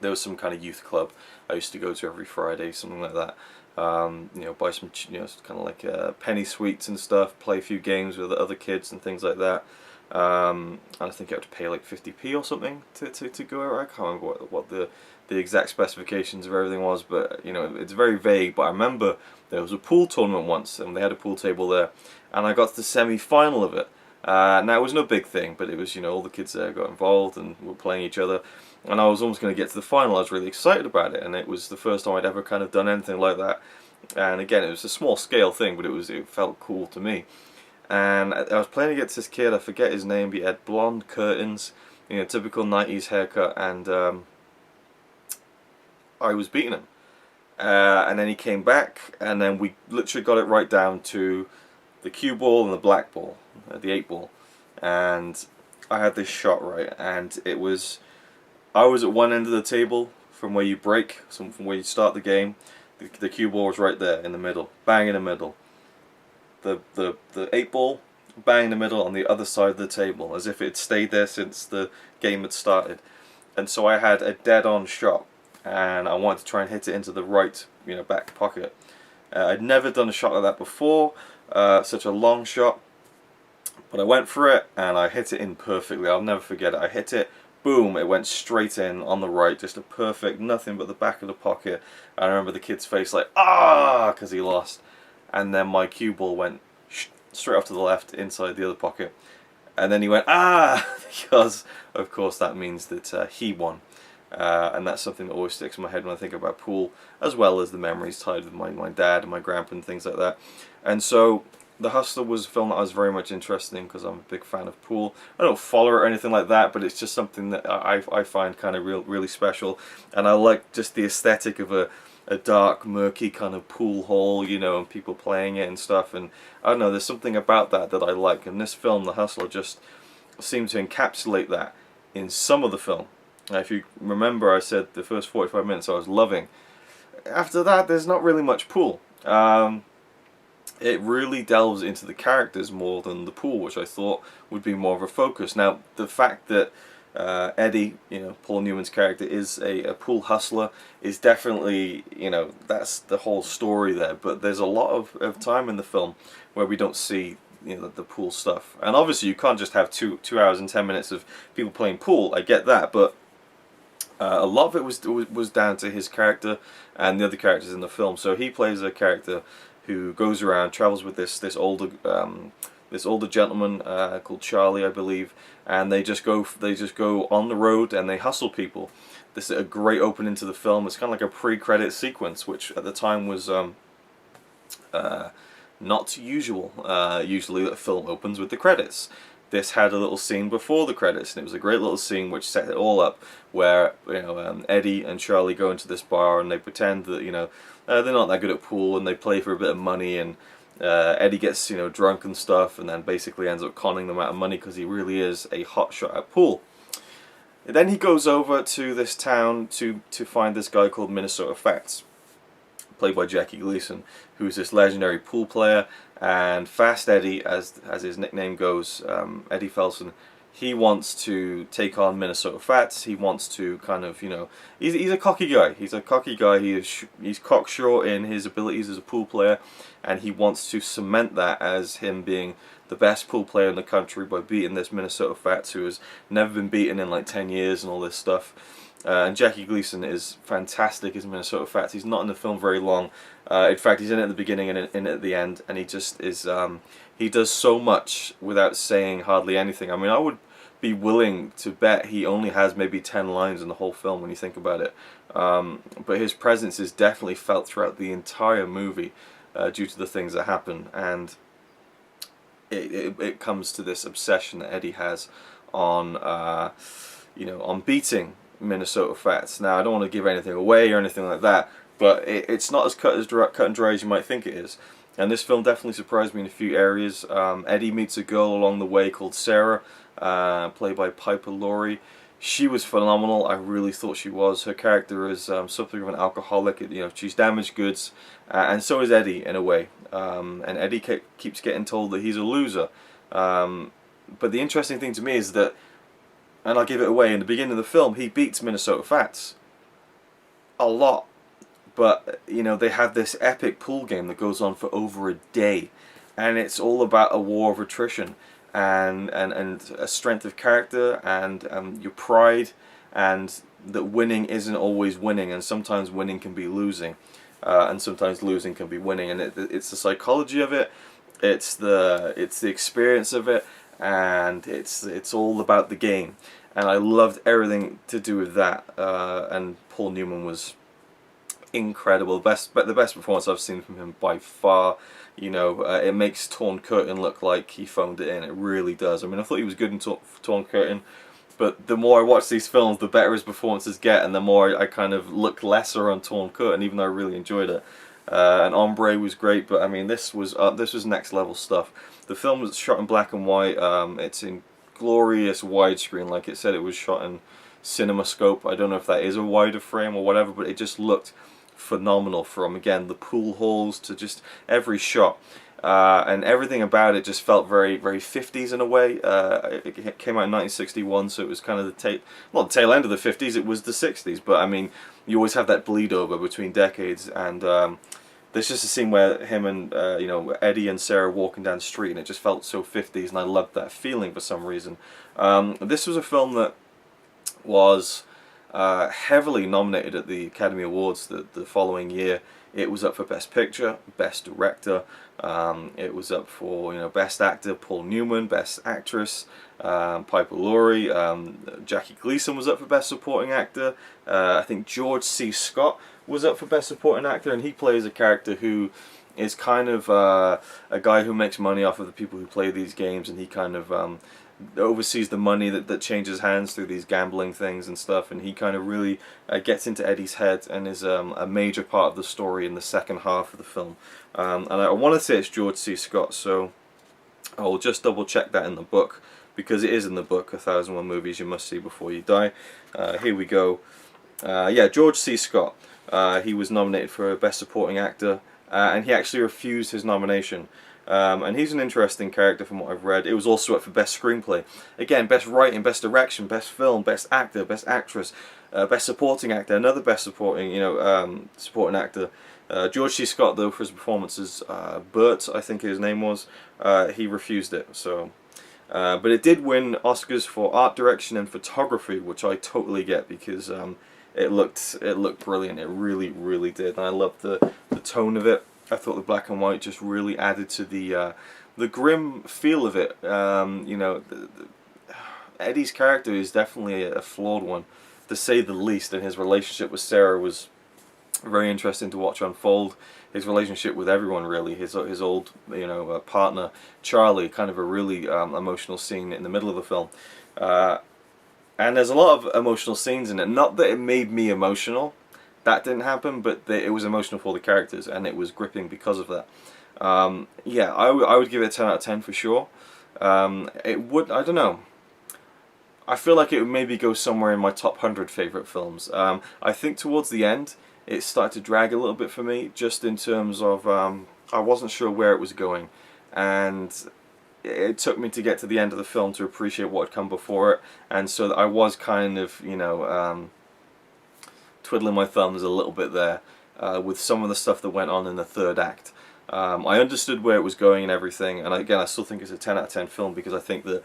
there was some kind of youth club I used to go to every Friday, something like that. You know, buy some, you know, kind of like penny sweets and stuff, play a few games with other kids and things like that. And I think you have to pay like 50p or something to go out. I can't remember what the exact specifications of everything was, but you know, it's very vague. But I remember there was a pool tournament once, and they had a pool table there, and I got to the semi-final of it. Now it was no big thing, but it was, you know, all the kids there got involved and were playing each other, and I was almost going to get to the final. I was really excited about it, and it was the first time I'd ever kind of done anything like that. And again, it was a small scale thing, but it felt cool to me. And I was playing against this kid, I forget his name, but he had blonde curtains, you know, typical 90s haircut, and I was beating him. And then he came back, and then we literally got it right down to the cue ball and the black ball, the 8 ball. And I had this shot right, and I was at one end of the table from where you break, from where you start the game. The cue ball was right there in the middle, bang in the middle. The 8 ball, bang in the middle on the other side of the table, as if it had stayed there since the game had started. And so I had a dead-on shot, and I wanted to try and hit it into the right, you know, back pocket. I'd never done a shot like that before, such a long shot, but I went for it, and I hit it in perfectly. I'll never forget it. I hit it, boom, it went straight in on the right, just a perfect, nothing but the back of the pocket. I remember the kid's face like, ah, because he lost. And then my cue ball went straight off to the left, inside the other pocket. And then he went, ah, because, of course, that means that he won. And that's something that always sticks in my head when I think about pool, as well as the memories tied with my dad and my grandpa and things like that. And so, The Hustler was a film that I was very much interested in because I'm a big fan of pool. I don't follow it or anything like that, but it's just something that I find kind of really special. And I like just the aesthetic of a a dark, murky kind of pool hall, you know, and people playing it and stuff. And I don't know, there's something about that I like. And this film, The Hustler, just seemed to encapsulate that in some of the film. If you remember, I said the first 45 minutes I was loving. After that, there's not really much pool. It really delves into the characters more than the pool, which I thought would be more of a focus. Now, the fact that Eddie, you know, Paul Newman's character, is a pool hustler is definitely, you know, that's the whole story there. But there's a lot of time in the film where we don't see, you know, the pool stuff. And obviously you can't just have 2 hours and 10 minutes of people playing pool. I get that, but a lot of it was down to his character and the other characters in the film. So he plays a character who goes around, travels with this older gentleman called Charlie, I believe, and they just go on the road and they hustle people. This is a great opening to the film. It's kind of like a pre-credit sequence, which at the time was not usual. Usually a film opens with the credits. This had a little scene before the credits, and it was a great little scene which set it all up, where, you know, Eddie and Charlie go into this bar and they pretend that, you know, they're not that good at pool, and they play for a bit of money, and Eddie gets, you know, drunk and stuff, and then basically ends up conning them out of money because he really is a hot shot at pool. And then he goes over to this town to find this guy called Minnesota Fats, played by Jackie Gleason, who's this legendary pool player. And Fast Eddie, as his nickname goes, Eddie Felson, he wants to take on Minnesota Fats. He wants to kind of, you know, he's a cocky guy. He's a cocky guy. He's cocksure in his abilities as a pool player, and he wants to cement that as him being the best pool player in the country by beating this Minnesota Fats who has never been beaten in like 10 years and all this stuff. And Jackie Gleason is fantastic as Minnesota Fats. He's not in the film very long. In fact, he's in it at the beginning and in it at the end, and he just is. He does so much without saying hardly anything. I mean, I would be willing to bet he only has maybe 10 lines in the whole film when you think about it. But his presence is definitely felt throughout the entire movie due to the things that happen, and it comes to this obsession that Eddie has on, you know, on beating Minnesota Fats. Now, I don't want to give anything away or anything like that, but it's not as cut and dry as you might think it is. And this film definitely surprised me in a few areas. Eddie meets a girl along the way called Sarah, played by Piper Laurie. She was phenomenal. I really thought she was. Her character is something of an alcoholic. You know, she's damaged goods, and so is Eddie in a way. And Eddie keeps getting told that he's a loser. But the interesting thing to me is that, and I'll give it away, in the beginning of the film, he beats Minnesota Fats a lot. But, you know, they have this epic pool game that goes on for over a day, and it's all about a war of attrition and a strength of character and your pride, and that winning isn't always winning, and sometimes winning can be losing, and sometimes losing can be winning, and it's the psychology of it, it's the experience of it, and it's all about the game. And I loved everything to do with that, and Paul Newman was incredible. The best performance I've seen from him by far. You know, it makes Torn Curtain look like he phoned it in. It really does. I mean, I thought he was good in Torn Curtain, but the more I watch these films, the better his performances get, and the more I kind of look lesser on Torn Curtain, even though I really enjoyed it. And Ombre was great, but I mean, this was next level stuff. The film was shot in black and white. It's in glorious widescreen, like it said it was shot in CinemaScope. I don't know if that is a wider frame or whatever, but it just looked phenomenal, from again the pool halls to just every shot, and everything about it just felt very 50s in a way. It came out in 1961, so it was kind of not the tail end of the 50s, it was the 60s, but I mean, you always have that bleed over between decades. And there's just a scene where him and you know, Eddie and Sarah walking down the street, and it just felt so 50s, and I loved that feeling for some reason. This was a film that was heavily nominated at the Academy Awards the following year. It was up for Best Picture, Best Director, it was up for, you know, Best Actor, Paul Newman, Best Actress, Piper Laurie, Jackie Gleason was up for Best Supporting Actor, I think George C. Scott was up for Best Supporting Actor, and he plays a character who is kind of a guy who makes money off of the people who play these games, and he kind of oversees the money that changes hands through these gambling things and stuff, and he kind of really gets into Eddie's head and is a major part of the story in the second half of the film. And I want to say it's George C. Scott, so I'll just double check that in the book, because it is in the book, 1001 Movies You Must See Before You Die. Here we go. Yeah, George C. Scott. He was nominated for Best Supporting Actor, and he actually refused his nomination. And he's an interesting character from what I've read. It was also up for Best Screenplay. Again, Best Writing, Best Direction, Best Film, Best Actor, Best Actress, Best Supporting Actor, another Best Supporting, supporting actor. George C. Scott, though, for his performances, Bert, I think his name was, he refused it. So, but it did win Oscars for art direction and photography, which I totally get, because it looked brilliant. It really, really did, and I loved the tone of it. I thought the black and white just really added to the grim feel of it. Eddie's character is definitely a flawed one, to say the least, and his relationship with Sarah was very interesting to watch unfold. His relationship with everyone, really. His old partner Charlie, kind of a really emotional scene in the middle of the film. And there's a lot of emotional scenes in it. Not that it made me emotional. That didn't happen, but it was emotional for the characters, and it was gripping because of that. Yeah, I would give it a 10 out of 10 for sure. It would, I don't know. I feel like it would maybe go somewhere in my top 100 favourite films. I think towards the end, it started to drag a little bit for me, just in terms of I wasn't sure where it was going, and it took me to get to the end of the film to appreciate what had come before it, and so I was kind of, twiddling my thumbs a little bit there with some of the stuff that went on in the third act. I understood where it was going and everything, and again, I still think it's a 10 out of 10 film, because I think that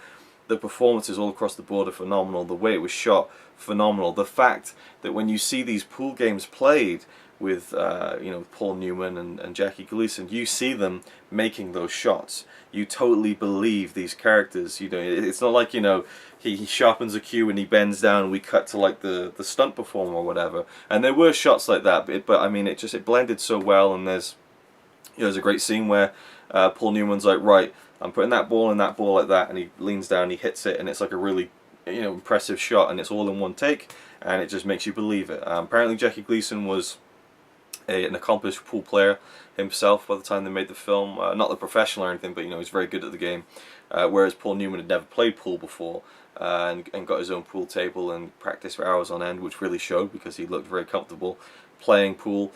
the performances all across the board are phenomenal. The way it was shot, phenomenal. The fact that when you see these pool games played with Paul Newman and Jackie Gleason, you see them making those shots. You totally believe these characters. It's not like he sharpens a cue and he bends down and we cut to like the stunt performer or whatever. And there were shots like that, but I mean it blended so well. And there's a great scene where Paul Newman's like, right, I'm putting that ball in that ball like that, and he leans down, he hits it, and it's like a really impressive shot, and it's all in one take, and it just makes you believe it. Apparently Jackie Gleason was an accomplished pool player himself by the time they made the film. Not the professional or anything, but he's very good at the game. Whereas Paul Newman had never played pool before, and got his own pool table and practiced for hours on end, which really showed, because he looked very comfortable playing pool.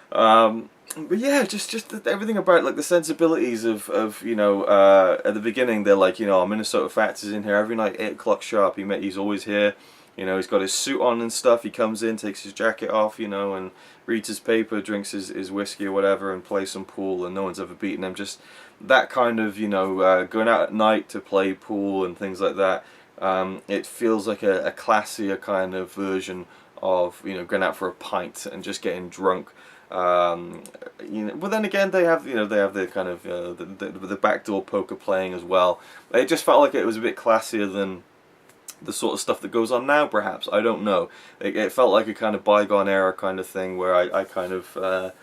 But yeah, just everything about like the sensibilities of at the beginning they're like, Minnesota Fats is in here every night 8 o'clock sharp. He's always here. He's got his suit on and stuff. He comes in, takes his jacket off, and reads his paper, drinks his whiskey or whatever, and plays some pool, and no one's ever beaten him. Just that kind of, going out at night to play pool and things like that. It feels like a classier kind of version of, going out for a pint and just getting drunk. But then again, they have the kind of the backdoor poker playing as well. It just felt like it was a bit classier than the sort of stuff that goes on now, perhaps. I don't know. It felt like a kind of bygone era kind of thing, where I kind of I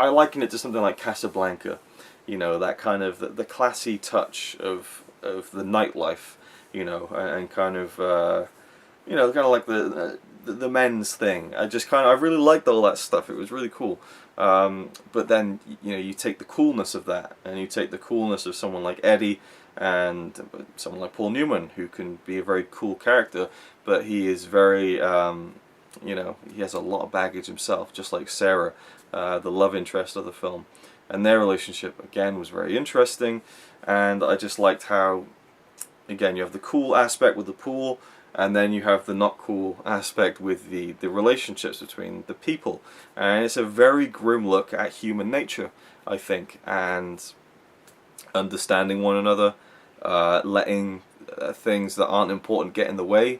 liken it to something like Casablanca. That kind of the classy touch of the nightlife, and kind of kind of like the men's thing. I really liked all that stuff. It was really cool. But then you take the coolness of that, and you take the coolness of someone like Eddie and someone like Paul Newman, who can be a very cool character, but he is very he has a lot of baggage himself, just like Sarah, the love interest of the film, and their relationship again was very interesting. And I just liked how, again, you have the cool aspect with the pool, and then you have the not cool aspect with the relationships between the people. And it's a very grim look at human nature, I think, and understanding one another, letting things that aren't important get in the way,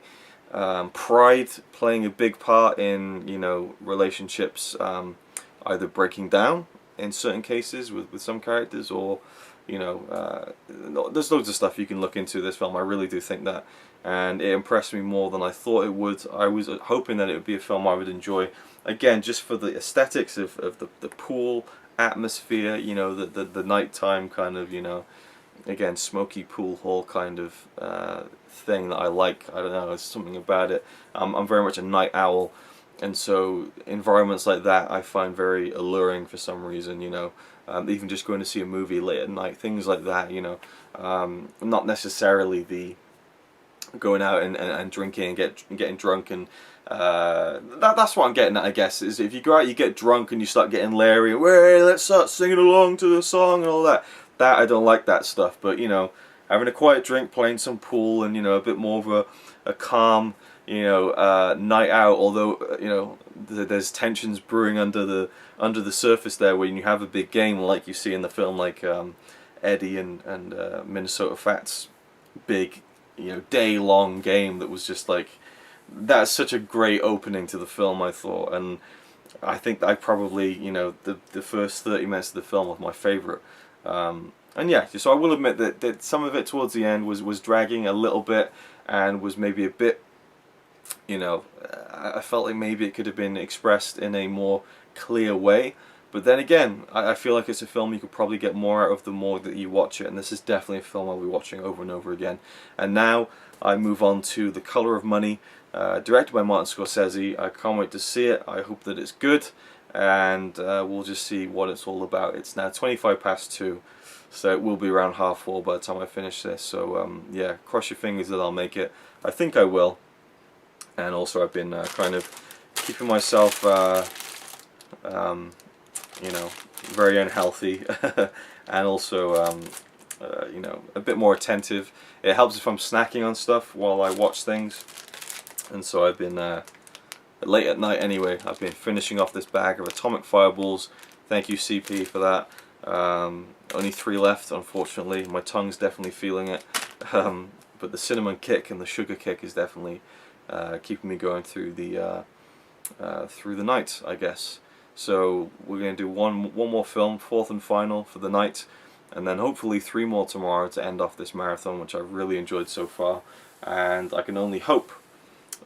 pride playing a big part in relationships either breaking down in certain cases with some characters, or there's loads of stuff you can look into this film. I really do think that, and it impressed me more than I thought it would. I was hoping that it would be a film I would enjoy, again, just for the aesthetics of the pool atmosphere, the nighttime kind of again, smoky pool hall kind of thing that I like. I don't know, there's something about it. I'm very much a night owl, and so environments like that I find very alluring for some reason, you know. Even just going to see a movie late at night, things like that, you know. Not necessarily the going out and drinking and getting drunk, and that's what I'm getting at, I guess, is if you go out, you get drunk and you start getting leery, "Hey, let's start singing along to the song," and all that. I don't like that stuff. But you know, having a quiet drink, playing some pool, and you know, a bit more of a calm, you know, night out. Although you know, there's tensions brewing under the surface there when you have a big game like you see in the film, like Eddie and Minnesota Fat's big, you know, day-long game that was just like, that's such a great opening to the film, I thought. And I think I probably, you know, the first 30 minutes of the film was my favourite. And yeah, so I will admit that some of it towards the end was dragging a little bit, and was maybe a bit, you know, I felt like maybe it could have been expressed in a more clear way. But then again, I feel like it's a film you could probably get more out of the more that you watch it, and this is definitely a film I'll be watching over and over again. And now I move on to The Colour of Money, directed by Martin Scorsese. I can't wait to see it. I hope that it's good, and we'll just see what it's all about. It's now 2:25 so it will be around 4:30 by the time I finish this. So yeah, cross your fingers that I'll make it. I think I will. And also I've been kind of keeping myself you know, very unhealthy, and also you know, a bit more attentive. It helps if I'm snacking on stuff while I watch things, and so I've been late at night anyway, I've been finishing off this bag of Atomic Fireballs. Thank you, CP, for that. Only 3 left, unfortunately. My tongue's definitely feeling it, but the cinnamon kick and the sugar kick is definitely keeping me going through the night, I guess. So we're going to do one more film, 4th and final for the night, and then hopefully 3 more tomorrow to end off this marathon, which I've really enjoyed so far. And I can only hope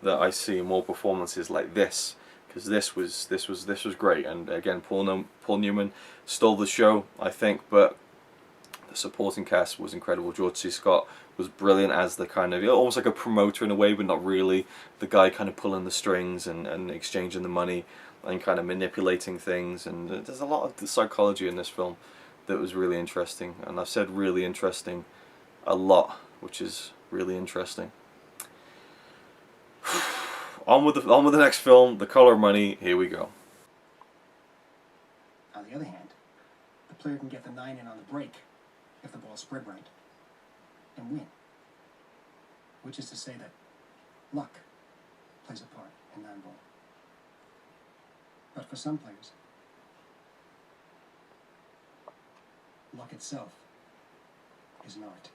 that I see more performances like this, because this was great. And again, Paul Newman stole the show, I think, but the supporting cast was incredible. George C. Scott was brilliant as the kind of, almost like a promoter in a way, but not really. The guy kind of pulling the strings and exchanging the money and kind of manipulating things. And there's a lot of the psychology in this film that was really interesting. And I've said really interesting a lot, which is really interesting. On with the next film, The Colour of Money. Here we go. On the other hand, the player can get the 9 in on the break if the ball's spread right and win. Which is to say that luck plays a part in 9-ball. But for some players, luck itself is an art.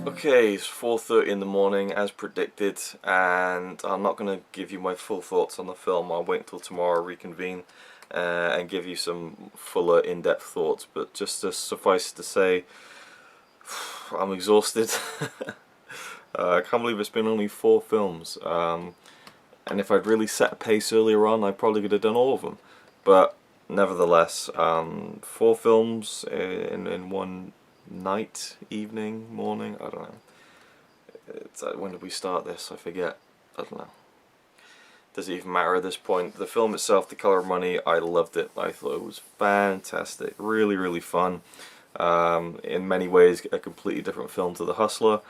Okay, it's 4:30 in the morning as predicted, and I'm not going to give you my full thoughts on the film. I'll wait until tomorrow, reconvene, and give you some fuller, in-depth thoughts. But just to suffice to say, I'm exhausted. I can't believe it's been only 4 films. And if I'd really set a pace earlier on, I probably could have done all of them. But nevertheless, 4 films in one night, evening, morning, I don't know. It's when did we start this? I forget. I don't know. Does it even matter at this point? The film itself, The Colour of Money, I loved it. I thought it was fantastic. Really, really fun. In many ways, a completely different film to The Hustler.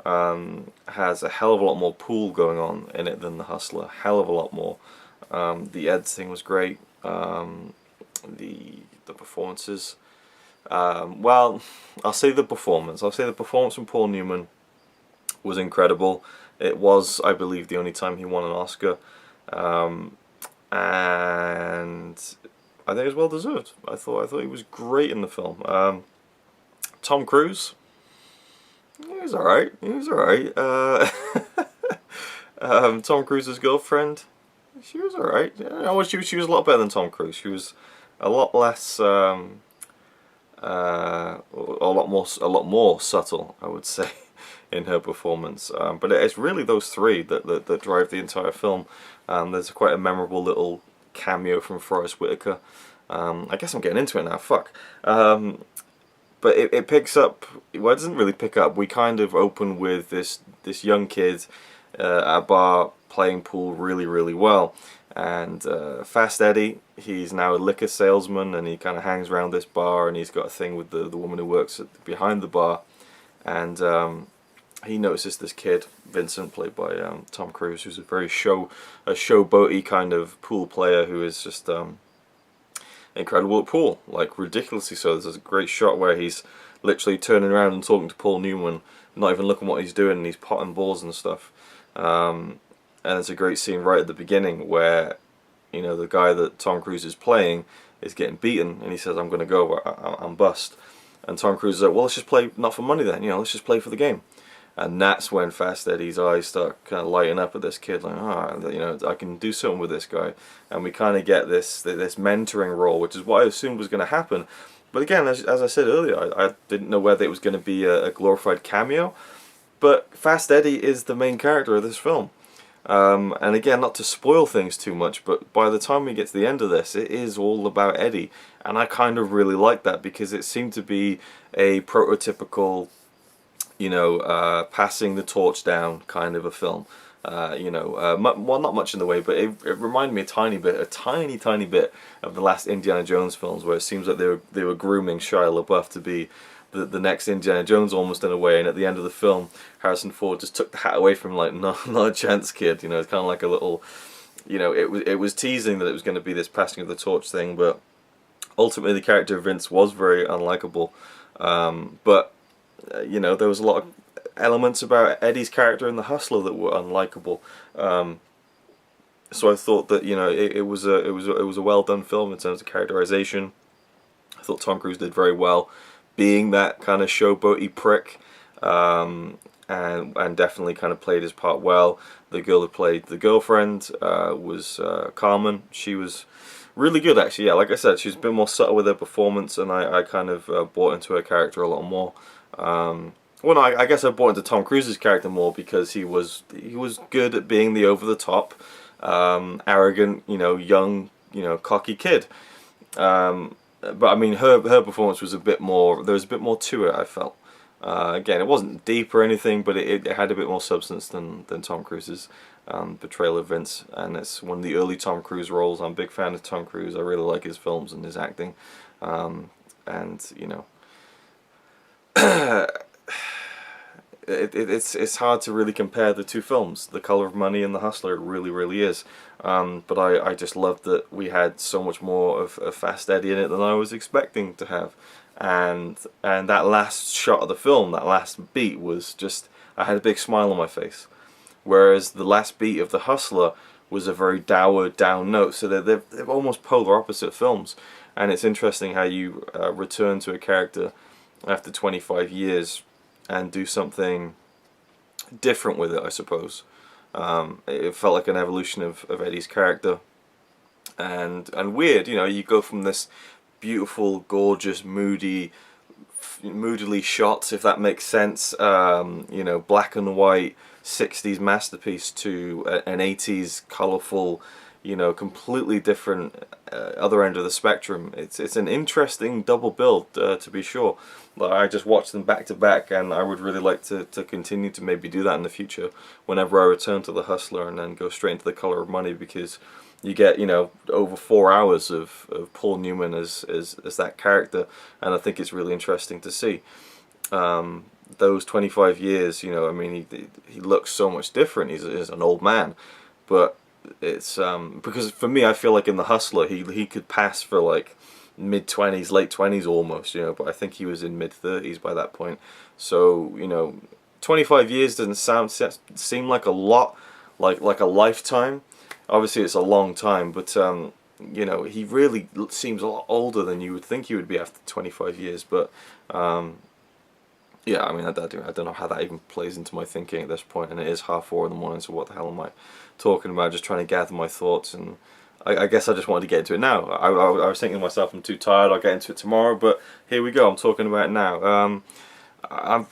Has a hell of a lot more pool going on in it than The Hustler. Hell of a lot more. The editing was great. The performances. Well, I'll say the performance. I'll say the performance from Paul Newman was incredible. It was, I believe, the only time he won an Oscar. And I think it was well deserved. I thought he was great in the film. Tom Cruise, he was alright. He was alright. Tom Cruise's girlfriend, she was alright. Yeah, well, she was a lot better than Tom Cruise. She was a lot less, a lot more subtle, I would say, in her performance. But it's really those three that drive the entire film. There's quite a memorable little cameo from Forrest Whitaker. I guess I'm getting into it now. Fuck. But it picks up. Well, it doesn't really pick up. We kind of open with this young kid at a bar playing pool really well, and Fast Eddie, he's now a liquor salesman, and he kind of hangs around this bar, and he's got a thing with the woman who works behind the bar, and he notices this kid, Vincent, played by Tom Cruise, who's a very showboaty kind of pool player who is just incredible at pool, like ridiculously so. There's a great shot where he's literally turning around and talking to Paul Newman, not even looking what he's doing, and he's potting balls and stuff. And it's a great scene right at the beginning where, you know, the guy that Tom Cruise is playing is getting beaten, and he says, "I'm going to go, I'm bust." And Tom Cruise is like, "Well, let's just play, not for money then, you know, let's just play for the game." And that's when Fast Eddie's eyes start kind of lighting up at this kid, like, you know, I can do something with this guy. And we kind of get this mentoring role, which is what I assumed was going to happen. But again, as I said earlier, I didn't know whether it was going to be a glorified cameo. But Fast Eddie is the main character of this film. And again, not to spoil things too much, but by the time we get to the end of this, it is all about Eddie. And I kind of really like that, because it seemed to be a prototypical, you know, passing the torch down kind of a film. You know, well, not much in the way, but it reminded me a tiny bit of the last Indiana Jones films, where it seems like they were grooming Shia LaBeouf to be the next Indiana Jones, almost in a way. And at the end of the film, Harrison Ford just took the hat away from him, like, no, not a chance, kid. You know, it's kind of like a little, you know, it was teasing that it was going to be this passing of the torch thing, but ultimately the character of Vince was very unlikable. But you know, there was a lot of elements about Eddie's character in The Hustler that were unlikable. So I thought that, you know, it was a well done film in terms of characterization. I thought Tom Cruise did very well, being that kind of showboaty prick, and definitely kind of played his part well. The girl who played the girlfriend was Carmen. She was really good, actually. Yeah, like I said, she's a bit more subtle with her performance, and I kind of bought into her character a lot more. Well, no, I guess I bought into Tom Cruise's character more because he was good at being the over the top, arrogant, you know, young, you know, cocky kid. But I mean, her performance was a bit more. There was a bit more to it, I felt. Again, it wasn't deep or anything, but it had a bit more substance than Tom Cruise's portrayal of Vince. And it's one of the early Tom Cruise roles. I'm a big fan of Tom Cruise. I really like his films and his acting. And you know, it's hard to really compare the two films, The Color of Money and The Hustler. It really is. But I just loved that we had so much more of Fast Eddie in it than I was expecting to have. And that last shot of the film, that last beat, was just, I had a big smile on my face. Whereas the last beat of The Hustler was a very dour, down note. So they're almost polar opposite films. And it's interesting how you return to a character after 25 years and do something different with it, I suppose. It felt like an evolution of Eddie's character. And weird, you know, you go from this beautiful, gorgeous, moodily shot, if that makes sense, you know, black and white 60s masterpiece, to an 80s colourful, you know, completely different other end of the spectrum. It's an interesting double build, to be sure. I just watched them back to back, and I would really like to continue to maybe do that in the future whenever I return to The Hustler and then go straight into The Color of Money, because you get, you know, over 4 hours of Paul Newman as that character, and I think it's really interesting to see. Those 25 years, you know, I mean, he looks so much different. He's an old man, but it's because for me, I feel like in The Hustler he could pass for like mid-20s, late 20s almost, you know, but I think he was in mid-30s by that point. So, you know, 25 years doesn't seem like a lot, like a lifetime. Obviously it's a long time, but you know, he really seems a lot older than you would think he would be after 25 years. But yeah, I mean, I don't know how that even plays into my thinking at this point, and it is 4:30 in the morning, so what the hell am I talking about? Just trying to gather my thoughts, and I guess I just wanted to get into it now. I was thinking to myself, I'm too tired, I'll get into it tomorrow, but here we go, I'm talking about it now. I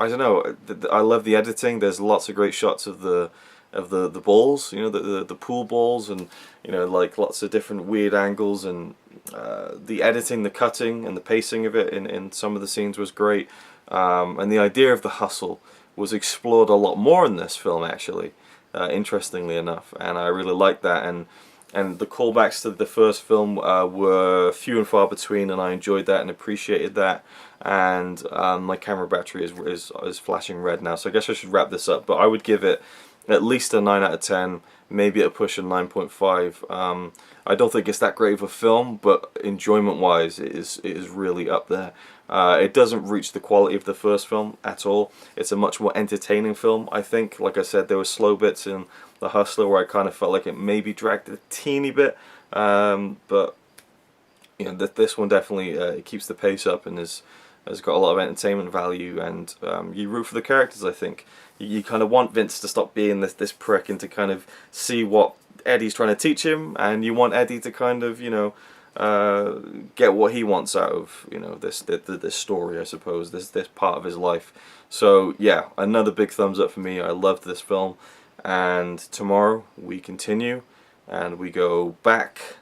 don't know, I love the editing. There's lots of great shots of the balls, you know, the pool balls, and you know, like lots of different weird angles, and the editing, the cutting, and the pacing of it in some of the scenes was great. And the idea of the hustle was explored a lot more in this film, actually, interestingly enough, and I really liked that. And the callbacks to the first film were few and far between, and I enjoyed that and appreciated that. And my camera battery is flashing red now, so I guess I should wrap this up. But I would give it at least a 9 out of 10, maybe a push of 9.5. I don't think it's that great of a film, but enjoyment-wise, it is really up there. It doesn't reach the quality of the first film at all. It's a much more entertaining film, I think. Like I said, there were slow bits in The Hustler where I kind of felt like it maybe dragged a teeny bit, but you know, this one definitely it keeps the pace up and has got a lot of entertainment value, and you root for the characters. I think you kind of want Vince to stop being this prick and to kind of see what Eddie's trying to teach him, and you want Eddie to kind of, you know, get what he wants out of, you know, this story, I suppose, this part of his life. So yeah, another big thumbs up for me. I loved this film, and tomorrow we continue and we go back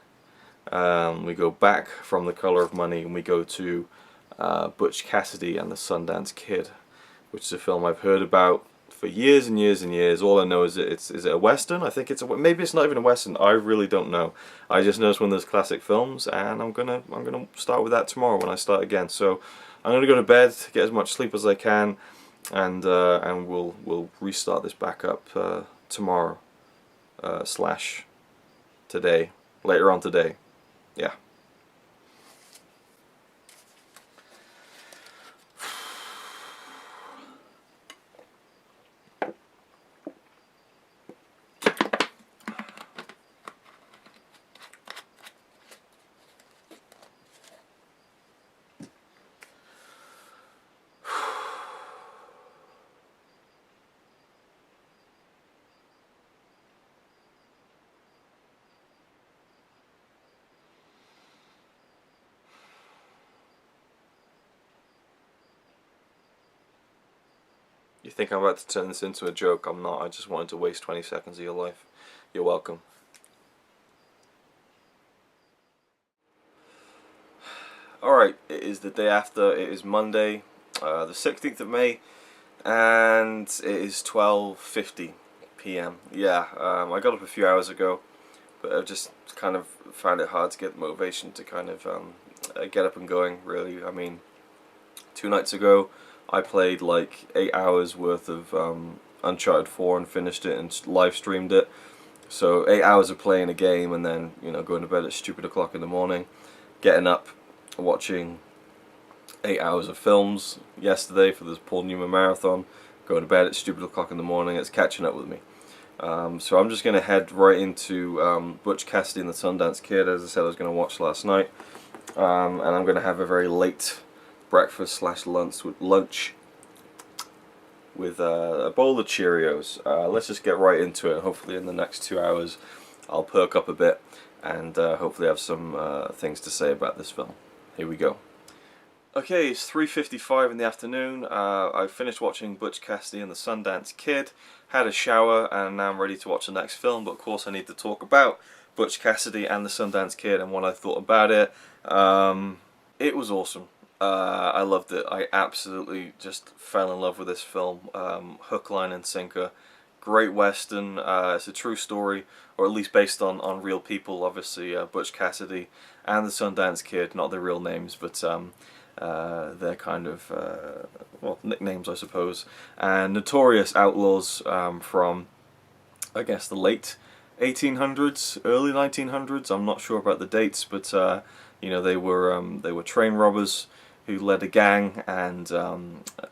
from The Color of Money, and we go to Butch Cassidy and the Sundance Kid, which is a film I've heard about for years and years and years. All I know is is it a Western? I think it's maybe it's not even a Western. I really don't know. I just know it's one of those classic films, and I'm gonna start with that tomorrow when I start again. So I'm gonna go to bed, get as much sleep as I can, and we'll restart this back up tomorrow slash today, later on today. Yeah. You think I'm about to turn this into a joke? I'm not. I just wanted to waste 20 seconds of your life. You're welcome. Alright, it is the day after. It is Monday, the 16th of May, and it is 12:50 p.m. Yeah, I got up a few hours ago, but I just kind of found it hard to get the motivation to kind of get up and going, really. I mean, 2 nights ago, I played like 8 hours worth of Uncharted 4 and finished it and live streamed it. So 8 hours of playing a game, and then, you know, going to bed at stupid o'clock in the morning, getting up, watching 8 hours of films yesterday for this Paul Newman marathon, going to bed at stupid o'clock in the morning. It's catching up with me. So I'm just going to head right into Butch Cassidy and the Sundance Kid, as I said I was going to watch last night, and I'm going to have a very late breakfast slash lunch with a bowl of Cheerios. Let's just get right into it. Hopefully in the next 2 hours I'll perk up a bit and hopefully have some things to say about this film. Here we go. Okay, it's 3:55 in the afternoon. I finished watching Butch Cassidy and the Sundance Kid, had a shower, and now I'm ready to watch the next film. But of course I need to talk about Butch Cassidy and the Sundance Kid and what I thought about it. It was awesome. I loved it. I absolutely just fell in love with this film. Hook, line and sinker. Great Western. It's a true story, or at least based on real people, obviously. Butch Cassidy and the Sundance Kid, not their real names, but they're kind of, well, nicknames, I suppose. And notorious outlaws from, I guess, the late 1800s, early 1900s. I'm not sure about the dates, but you know, they were train robbers who led a gang and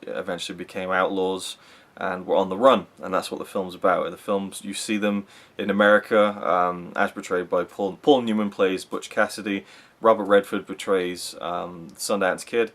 eventually became outlaws and were on the run, and that's what the film's about. In the films, you see them in America, as portrayed by Paul Newman plays Butch Cassidy, Robert Redford portrays Sundance Kid,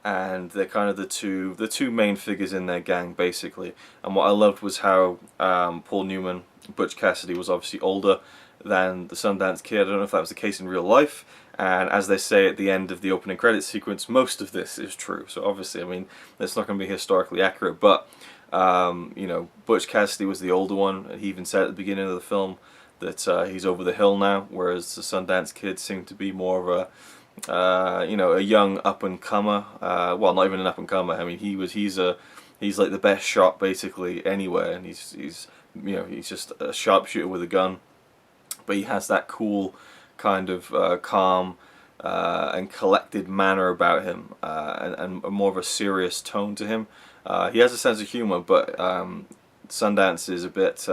and they're kind of the two main figures in their gang basically. And what I loved was how Paul Newman, Butch Cassidy, was obviously older than the Sundance Kid. I don't know if that was the case in real life, and as they say at the end of the opening credits sequence, most of this is true. So obviously, I mean, it's not going to be historically accurate, but you know, Butch Cassidy was the older one, and he even said at the beginning of the film that he's over the hill now, whereas the Sundance Kid seemed to be more of a you know, a young up and comer. Well, not even an up and comer. I mean, he's like the best shot basically anywhere, and he's you know, he's just a sharpshooter with a gun, but he has that cool kind of calm and collected manner about him, and more of a serious tone to him. He has a sense of humor, but Sundance is a bit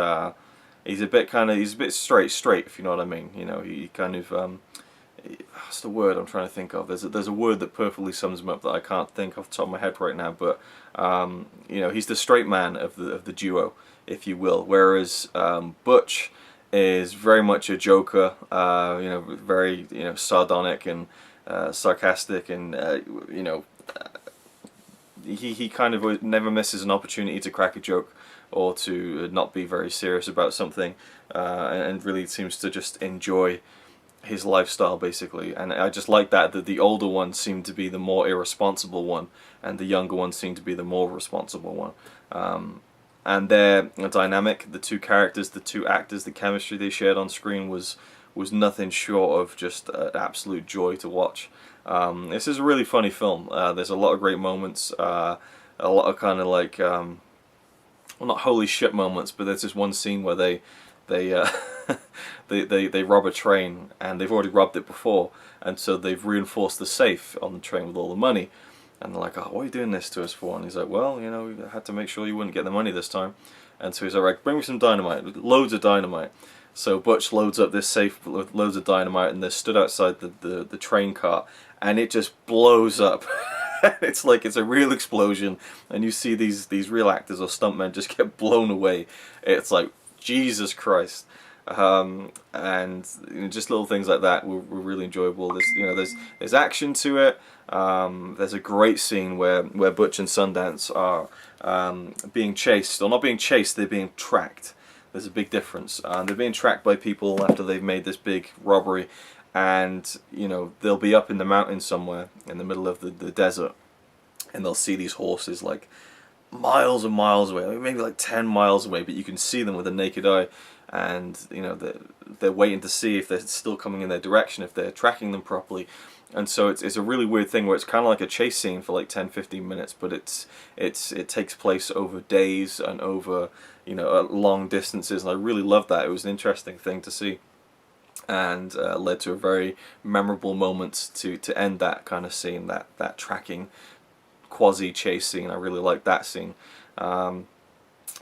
he's a bit straight, if you know what I mean. You know, he kind of what's the word I'm trying to think of? There's a word that perfectly sums him up that I can't think off the top of my head right now. But you know, he's the straight man of the duo, if you will. Whereas Butch is very much a joker. You know, very, you know, sardonic and sarcastic, and you know, he kind of never misses an opportunity to crack a joke or to not be very serious about something, and really seems to just enjoy his lifestyle basically. And I just like that the older one seemed to be the more irresponsible one, and the younger one seemed to be the more responsible one. And their dynamic, the two characters, the two actors, the chemistry they shared on screen was nothing short of just an absolute joy to watch. This is a really funny film. There's a lot of great moments, a lot of kind of like well, not holy shit moments, but there's this one scene where they they rob a train, and they've already robbed it before, and so they've reinforced the safe on the train with all the money, and they're like, oh, what are you doing this to us for? And he's like, well, you know, we had to make sure you wouldn't get the money this time. And so he's like, right, bring me some dynamite, loads of dynamite. So Butch loads up this safe with loads of dynamite, and they're stood outside the train car, and it just blows up. It's like it's a real explosion, and you see these real actors or stuntmen just get blown away. It's like, Jesus Christ. And you know, just little things like that were really enjoyable. There's action to it. There's a great scene where Butch and Sundance are being chased, or not being chased, they're being tracked. There's a big difference. They're being tracked by people after they've made this big robbery, and you know, they'll be up in the mountains somewhere in the middle of the desert, and they'll see these horses like miles and miles away, maybe like 10 miles away, but you can see them with the naked eye, and you know, they're waiting to see if they're still coming in their direction, if they're tracking them properly. And so it's a really weird thing where it's kind of like a chase scene for like 10-15 minutes, but it takes place over days and over, you know, long distances, and I really loved that. It was an interesting thing to see, and led to a very memorable moment to end that kind of scene, that tracking quasi chase scene. I really liked that scene. And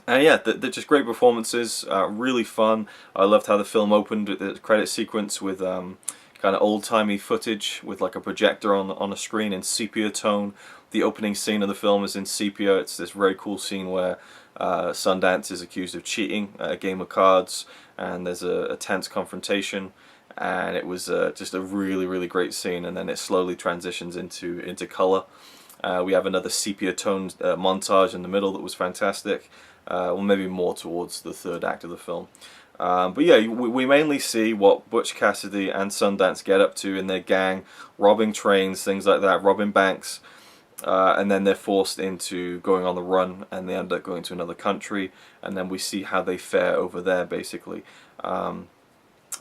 yeah, they're just great performances, really fun. I loved how the film opened with the credit sequence with kind of old-timey footage with like a projector on a screen in sepia tone. The opening scene of the film is in sepia. It's this very cool scene where Sundance is accused of cheating at a game of cards, and there's a tense confrontation, and it was just a really great scene, and then it slowly transitions into color. We have another sepia-toned montage in the middle that was fantastic. Well, maybe more towards the third act of the film. But yeah, we mainly see what Butch Cassidy and Sundance get up to in their gang, robbing trains, things like that, robbing banks, and then they're forced into going on the run, and they end up going to another country, and then we see how they fare over there, basically. And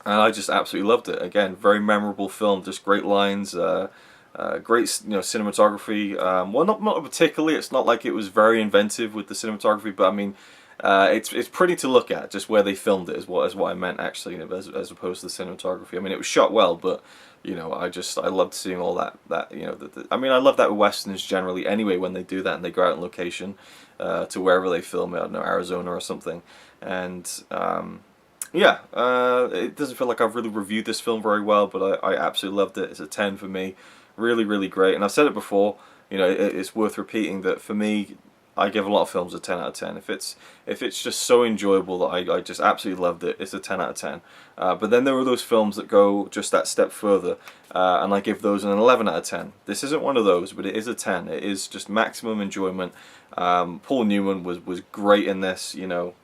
I just absolutely loved it. Again, very memorable film, just great lines, great, you know, cinematography. Well, not particularly. It's not like it was very inventive with the cinematography, but I mean, it's pretty to look at. Just where they filmed it is what I meant, actually, you know, as opposed to the cinematography. I mean, it was shot well, but you know, I loved seeing all that you know. I mean, I love that with westerns generally. Anyway, when they do that and they go out on location to wherever they film it, I don't know, Arizona or something, and yeah, it doesn't feel like I've really reviewed this film very well, but I absolutely loved it. It's a 10 for me. Really great. And I've said it before, you know, it's worth repeating that for me, I give a lot of films a 10 out of 10. If it's just so enjoyable that I just absolutely loved it, it's a 10 out of 10. But then there are those films that go just that step further, and I give those an 11 out of 10. This isn't one of those, but it is a 10. It is just maximum enjoyment. Paul Newman was great in this, you know,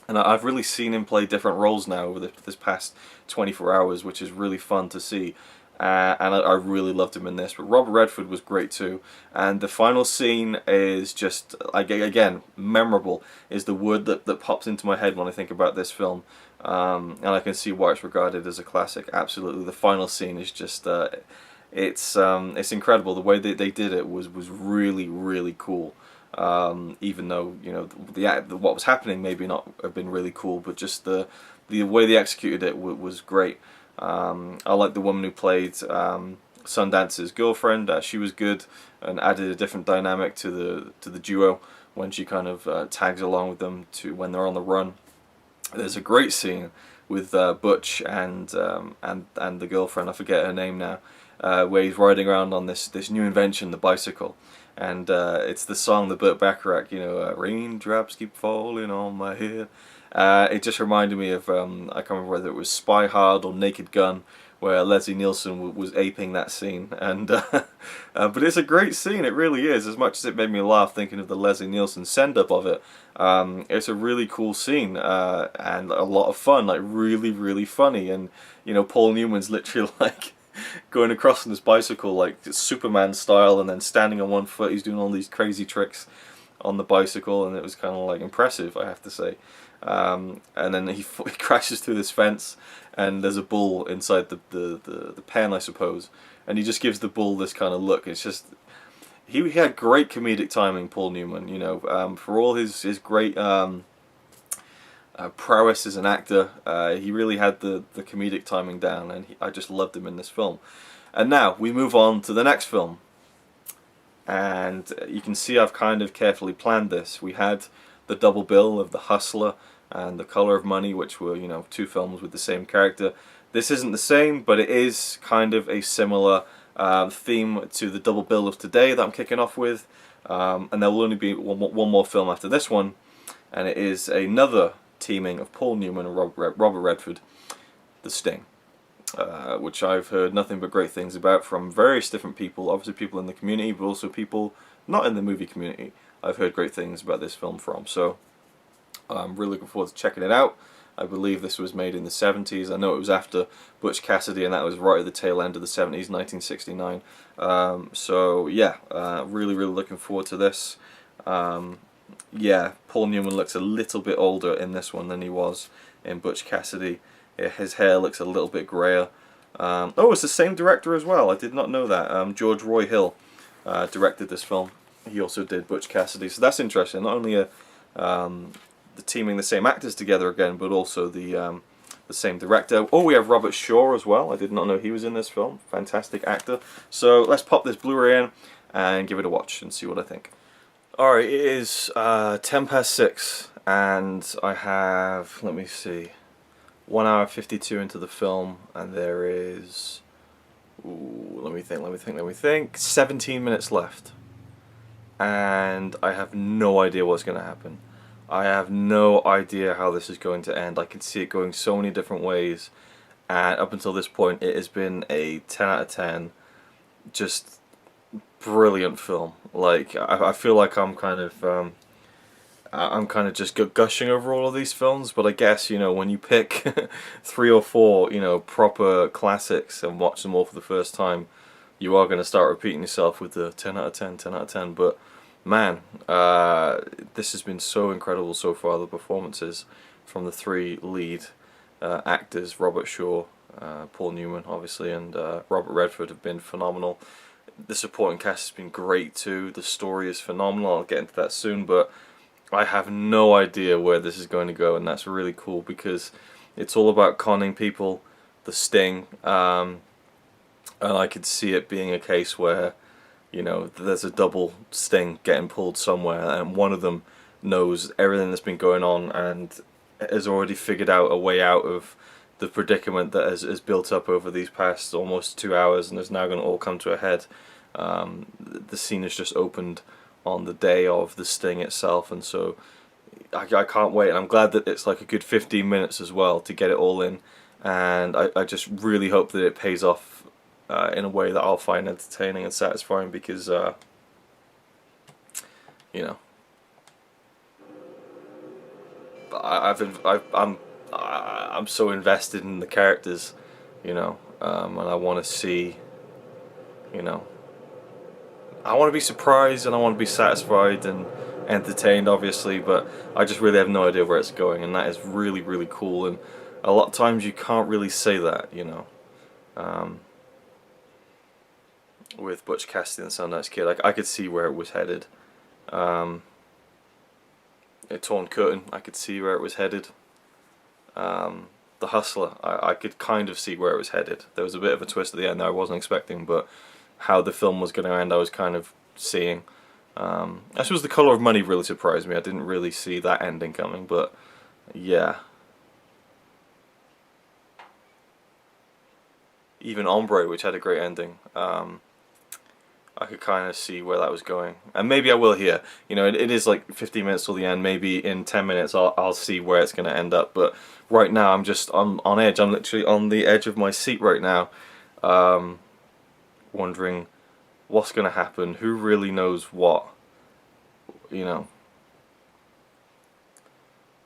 and I've really seen him play different roles now over this past 24 hours, which is really fun to see. And I really loved him in this. But Robert Redford was great too. And the final scene is just, again, memorable. Is the word that pops into my head when I think about this film. And I can see why it's regarded as a classic. Absolutely, the final scene is just, it's incredible. The way they did it was really, really cool. Even though, you know, what was happening maybe not have been really cool, but just the way they executed it was great. I like the woman who played Sundance's girlfriend. She was good and added a different dynamic to the duo when she kind of tags along with them when they're on the run. There's a great scene with Butch and the girlfriend. I forget her name now. Where he's riding around on this new invention, the bicycle, and it's the song, the Burt Bacharach, you know, raindrops keep falling on my head. It just reminded me of, I can't remember whether it was Spy Hard or Naked Gun, where Leslie Nielsen was aping that scene, and but it's a great scene, it really is. As much as it made me laugh thinking of the Leslie Nielsen send-up of it, it's a really cool scene, and a lot of fun, like really, really funny, and you know, Paul Newman's literally like going across on this bicycle like Superman style, and then standing on one foot. He's doing all these crazy tricks on the bicycle, and it was kind of like impressive, I have to say. And then he crashes through this fence, and there's a bull inside the pen, I suppose, and he just gives the bull this kind of look. It's just, he had great comedic timing, Paul Newman, you know, for all his great prowess as an actor. He really had the comedic timing down, and I just loved him in this film. And now we move on to the next film, and you can see I've kind of carefully planned this. We had the double bill of The Hustler and The Color of Money, which were, you know, two films with the same character. This isn't the same, but it is kind of a similar theme to the double bill of today that I'm kicking off with. And there will only be one more film after this one, and it is another teaming of Paul Newman and Robert Redford, The Sting, which I've heard nothing but great things about from various different people, obviously people in the community, but also people not in the movie community. I've heard great things about this film from, so I'm really looking forward to checking it out. I believe this was made in the 70s. I know it was after Butch Cassidy, and that was right at the tail end of the 70s, 1969. So yeah, really looking forward to this. Yeah, Paul Newman looks a little bit older in this one than he was in Butch Cassidy. His hair looks a little bit grayer. Oh, it's the same director as well. I did not know that. George Roy Hill directed this film. He also did Butch Cassidy, so that's interesting. Not only the teaming the same actors together again, but also the same director. Oh, we have Robert Shaw as well. I did not know he was in this film. Fantastic actor. So let's pop this Blu-ray in and give it a watch and see what I think. Alright, it is 6:10, and I have, let me see, 1 hour 52 into the film, and there is, let me think, 17 minutes left. And I have no idea what's going to happen. I have no idea how this is going to end. I can see it going so many different ways, and up until this point it has been a 10 out of 10, just brilliant film. Like, I feel like I'm kind of just gushing over all of these films, but I guess, you know, when you pick 3 or 4, you know, proper classics and watch them all for the first time, you are going to start repeating yourself with the 10 out of 10, 10 out of 10, but man, this has been so incredible so far. The performances from the 3 lead actors, Robert Shaw, Paul Newman obviously, and Robert Redford, have been phenomenal. The supporting cast has been great too. The story is phenomenal. I'll get into that soon, but I have no idea where this is going to go, and that's really cool because it's all about conning people, the Sting, and I could see it being a case where, you know, there's a double sting getting pulled somewhere, and one of them knows everything that's been going on and has already figured out a way out of the predicament that has built up over these past almost 2 hours and is now going to all come to a head. The scene has just opened on the day of the sting itself, and so I can't wait. And I'm glad that it's like a good 15 minutes as well to get it all in, and I just really hope that it pays off in a way that I'll find entertaining and satisfying, because you know, I'm so invested in the characters, you know, and I want to see, you know, I want to be surprised and I want to be satisfied and entertained, obviously, but I just really have no idea where it's going, and that is really, really cool. And a lot of times you can't really say that, you know. With Butch Cassidy and the Sundance Kid, I could see where it was headed. A Torn Curtain, I could see where it was headed. The Hustler, I could kind of see where it was headed. There was a bit of a twist at the end that I wasn't expecting, but how the film was going to end I was kind of seeing. I suppose The Color of Money really surprised me. I didn't really see that ending coming, but yeah. Even Ombre, which had a great ending, I could kind of see where that was going, and maybe I will here. You know, it is like 15 minutes till the end. Maybe in 10 minutes I'll see where it's going to end up. But right now I'm just on edge. I'm literally on the edge of my seat right now, wondering what's going to happen. Who really knows what? You know,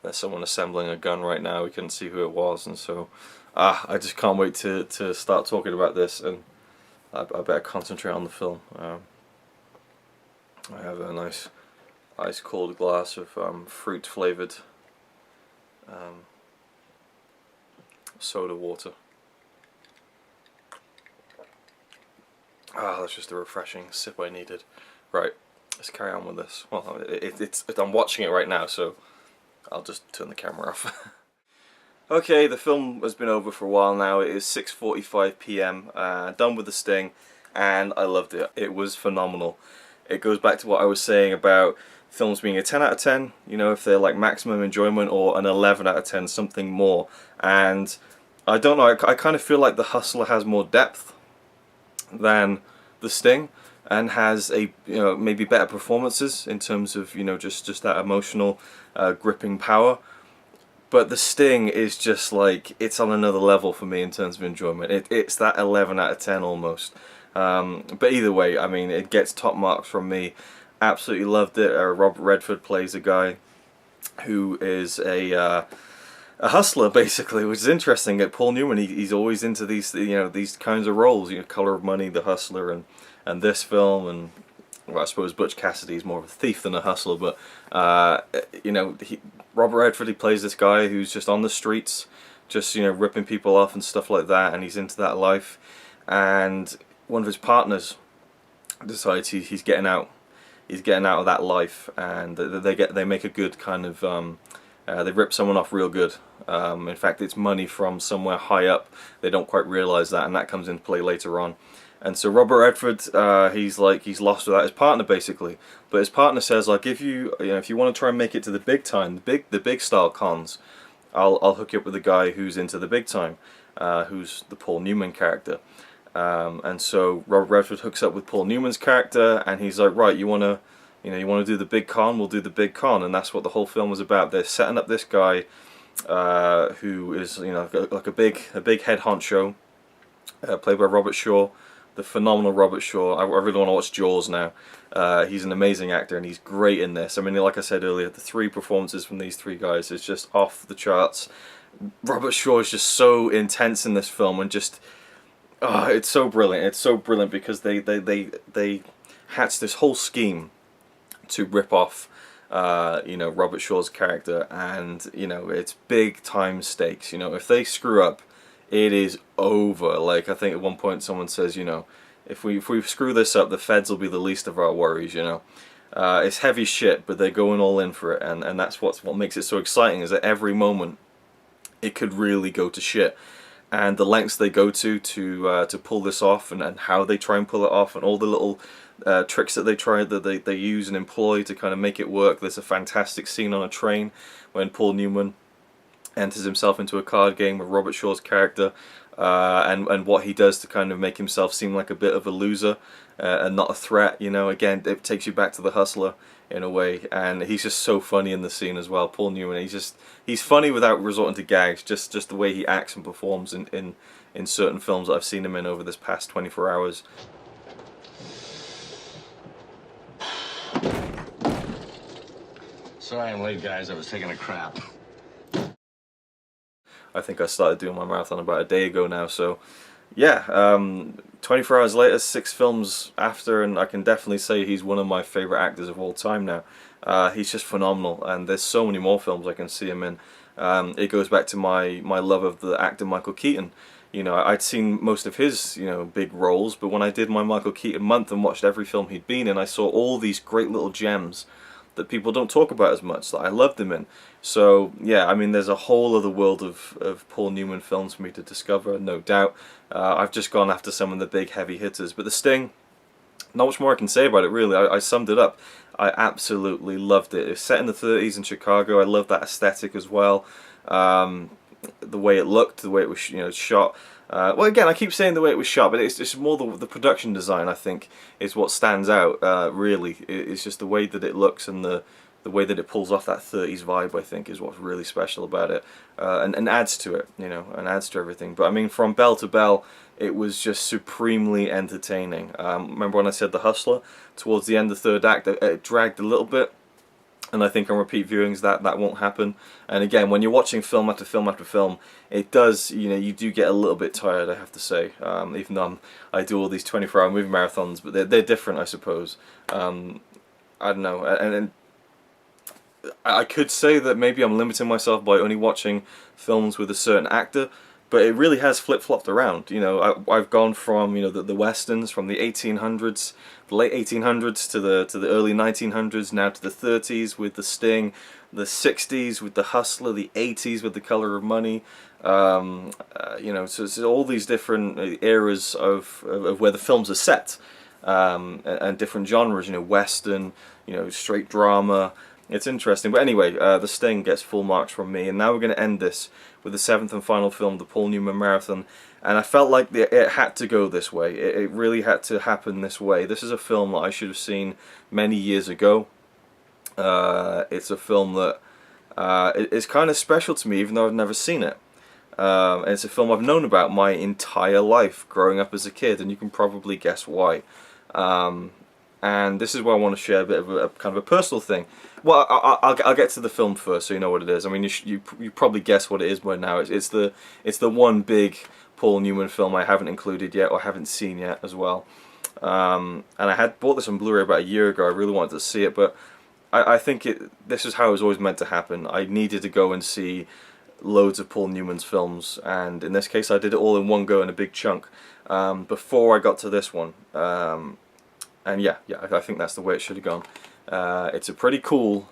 there's someone assembling a gun right now. We couldn't see who it was, and so I just can't wait to start talking about this, and I better concentrate on the film. I have a nice ice cold glass of fruit flavoured soda water. That's just a refreshing sip I needed. Right, let's carry on with this. Well, I'm watching it right now, so I'll just turn the camera off. Okay, the film has been over for a while now. It is 6:45 p.m. Done with the sting, and I loved it. It was phenomenal. It goes back to what I was saying about films being a 10 out of 10, you know, if they're like maximum enjoyment, or an 11 out of 10, something more. And I don't know, I kind of feel like The Hustler has more depth than The Sting, and has a, you know, maybe better performances in terms of, you know, just that emotional gripping power. But The Sting is just like, it's on another level for me in terms of enjoyment. It's that 11 out of 10 almost. But either way, I mean, it gets top marks from me. Absolutely loved it. Robert Redford plays a guy who is a hustler, basically, which is interesting. At Paul Newman, he's always into these, you know, these kinds of roles. You know, Color of Money, The Hustler, and this film, and well, I suppose Butch Cassidy is more of a thief than a hustler. But you know, Robert Redford, he plays this guy who's just on the streets, just, you know, ripping people off and stuff like that, and he's into that life. And one of his partners decides he's getting out. He's getting out of that life, and they make a good kind of they rip someone off real good. In fact, it's money from somewhere high up. They don't quite realize that, and that comes into play later on. And so Robert Redford, he's lost without his partner, basically. But his partner says, like, if you want to try and make it to the big time, the big style cons, I'll hook you up with a guy who's into the big time, who's the Paul Newman character. And so Robert Redford hooks up with Paul Newman's character, and he's like, right, you want to do the big con? We'll do the big con. And that's what the whole film was about. They're setting up this guy who is, you know, like a big head honcho, played by Robert Shaw, the phenomenal Robert Shaw. I really want to watch Jaws now. He's an amazing actor, and he's great in this. I mean, like I said earlier, the three performances from these three guys is just off the charts. Robert Shaw is just so intense in this film, and just it's so brilliant. It's so brilliant because they hatched this whole scheme to rip off you know, Robert Shaw's character, and you know, it's big time stakes. You know, if they screw up, it is over. Like, I think at one point someone says, you know, if we screw this up, the feds will be the least of our worries. You know, it's heavy shit, but they're going all in for it, and that's what makes it so exciting, is that every moment it could really go to shit. And the lengths they go to pull this off, and how they try and pull it off, and all the little tricks that they use and employ to kind of make it work. There's a fantastic scene on a train when Paul Newman enters himself into a card game with Robert Shaw's character, and what he does to kind of make himself seem like a bit of a loser and not a threat. You know, again, it takes you back to The Hustler in a way, and he's just so funny in the scene as well. Paul Newman, he's funny without resorting to gags. Just the way he acts and performs in certain films that I've seen him in over this past 24 hours. Sorry I'm late, guys. I was taking a crap. I think I started doing my marathon about a day ago now, so yeah, 24 hours later, 6 films after, and I can definitely say he's one of my favourite actors of all time now. He's just phenomenal, and there's so many more films I can see him in. It goes back to my love of the actor Michael Keaton. You know, I'd seen most of his, you know, big roles, but when I did my Michael Keaton month and watched every film he'd been in, I saw all these great little gems that people don't talk about as much, that I loved him in. So yeah, I mean, there's a whole other world of Paul Newman films for me to discover, no doubt. I've just gone after some of the big heavy hitters, but The Sting, not much more I can say about it really. I summed it up. I absolutely loved it. It's set in the 30s in Chicago. I love that aesthetic as well. The way it looked, the way it was, you know, shot. Well, again, I keep saying the way it was shot, but it's just more the production design, I think, is what stands out, really. It's just the way that it looks and the way that it pulls off that 30s vibe, I think, is what's really special about it. And adds to it, you know, and adds to everything. But I mean, from bell to bell, it was just supremely entertaining. Remember when I said The Hustler? Towards the end of the third act, it dragged a little bit. And I think on repeat viewings that won't happen. And again, when you're watching film after film after film, it does, you know, you do get a little bit tired, I have to say. Even though I do all these 24-hour movie marathons, but they're different, I suppose. I don't know, and I could say that maybe I'm limiting myself by only watching films with a certain actor, but it really has flip-flopped around. You know, I've gone from, you know, the westerns from the 1800s, the late 1800s to the early 1900s, now to the 30s with The Sting, the 60s with The Hustler, the 80s with The Color of Money. You know, so it's all these different eras of where the films are set, and different genres. You know, western, you know, straight drama. It's interesting, but anyway, The Sting gets full marks from me, and now we're going to end this with the 7th and final film, the Paul Newman Marathon, and I felt like it had to go this way. It really had to happen this way. This is a film that I should have seen many years ago. It's a film that is kind of special to me, even though I've never seen it. And it's a film I've known about my entire life, growing up as a kid, and you can probably guess why. And this is where I want to share a bit of a kind of a personal thing. Well, I'll get to the film first, so you know what it is. I mean, you probably guess what it is by now. It's the one big Paul Newman film I haven't included yet, or haven't seen yet as well. And I had bought this on Blu-ray about a year ago. I really wanted to see it, but I think this is how it was always meant to happen. I needed to go and see loads of Paul Newman's films, and in this case, I did it all in one go in a big chunk before I got to this one. And yeah, I think that's the way it should have gone. It's a pretty cool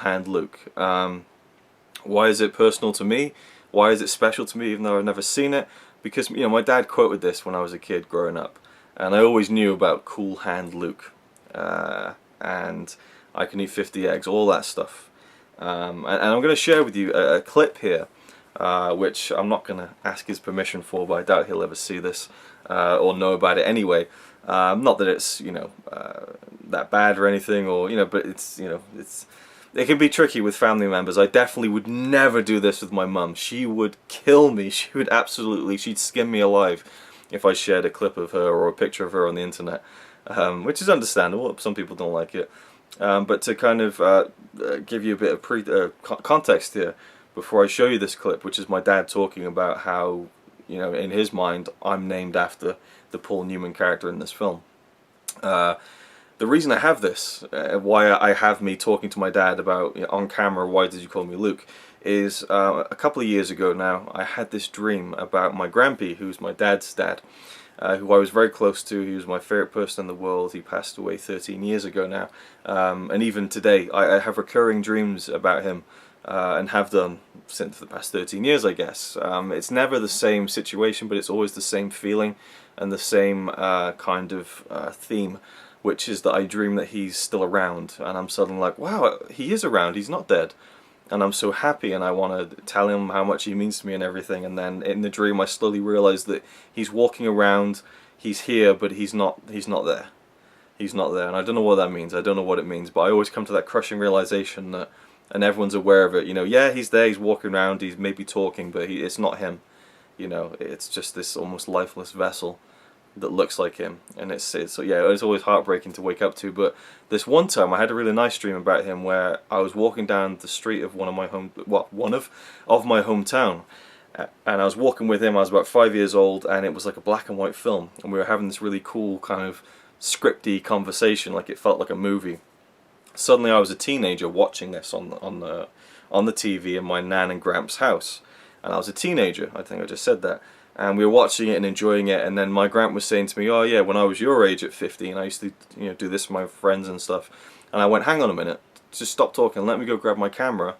hand Luke. Why is it personal to me? Why is it special to me, even though I've never seen it? Because, you know, my dad quoted this when I was a kid growing up, and I always knew about Cool Hand Luke, and I Can Eat 50 Eggs, all that stuff. And I'm going to share with you a clip here, which I'm not going to ask his permission for, but I doubt he'll ever see this or know about it anyway. Not that it's, you know, that bad or anything, or, you know, but it's, you know, it can be tricky with family members. I definitely would never do this with my mum. She would kill me. She would absolutely, she'd skin me alive if I shared a clip of her or a picture of her on the internet, which is understandable. Some people don't like it. But to kind of give you a bit of context here, before I show you this clip, which is my dad talking about how, you know, in his mind, I'm named after the Paul Newman character in this film. The reason I have this, why I have me talking to my dad about, you know, on camera, why did you call me Luke, is a couple of years ago now, I had this dream about my grandpa, who's my dad's dad, who I was very close to. He was my favourite person in the world. He passed away 13 years ago now. And even today, I have recurring dreams about him, and have done since the past 13 years, I guess. It's never the same situation, but it's always the same feeling and the same kind of theme, which is that I dream that he's still around, and I'm suddenly like, wow, he is around, he's not dead. and I'm so happy, and I want to tell him how much he means to me and everything. And then in the dream, I slowly realize that he's walking around, he's here, but he's not there. He's not there, and I don't know what that means. I don't know what it means, but I always come to that crushing realization that, and everyone's aware of it. You know, yeah, he's there, he's walking around, he's maybe talking, but it's not him. You know, it's just this almost lifeless vessel that looks like him, and it's always heartbreaking to wake up to. But this one time I had a really nice dream about him, where I was walking down the street of my hometown, and I was walking with him. I was about 5 years old, and it was like a black and white film, and we were having this really cool kind of scripty conversation, like it felt like a movie. Suddenly I was a teenager watching this on the TV in my nan and gramps house, and I was a teenager, I think I just said that. And we were watching it and enjoying it, and then my gramp was saying to me, oh yeah, when I was your age at 15, I used to do this with my friends and stuff. And I went, hang on a minute, just stop talking, let me go grab my camera.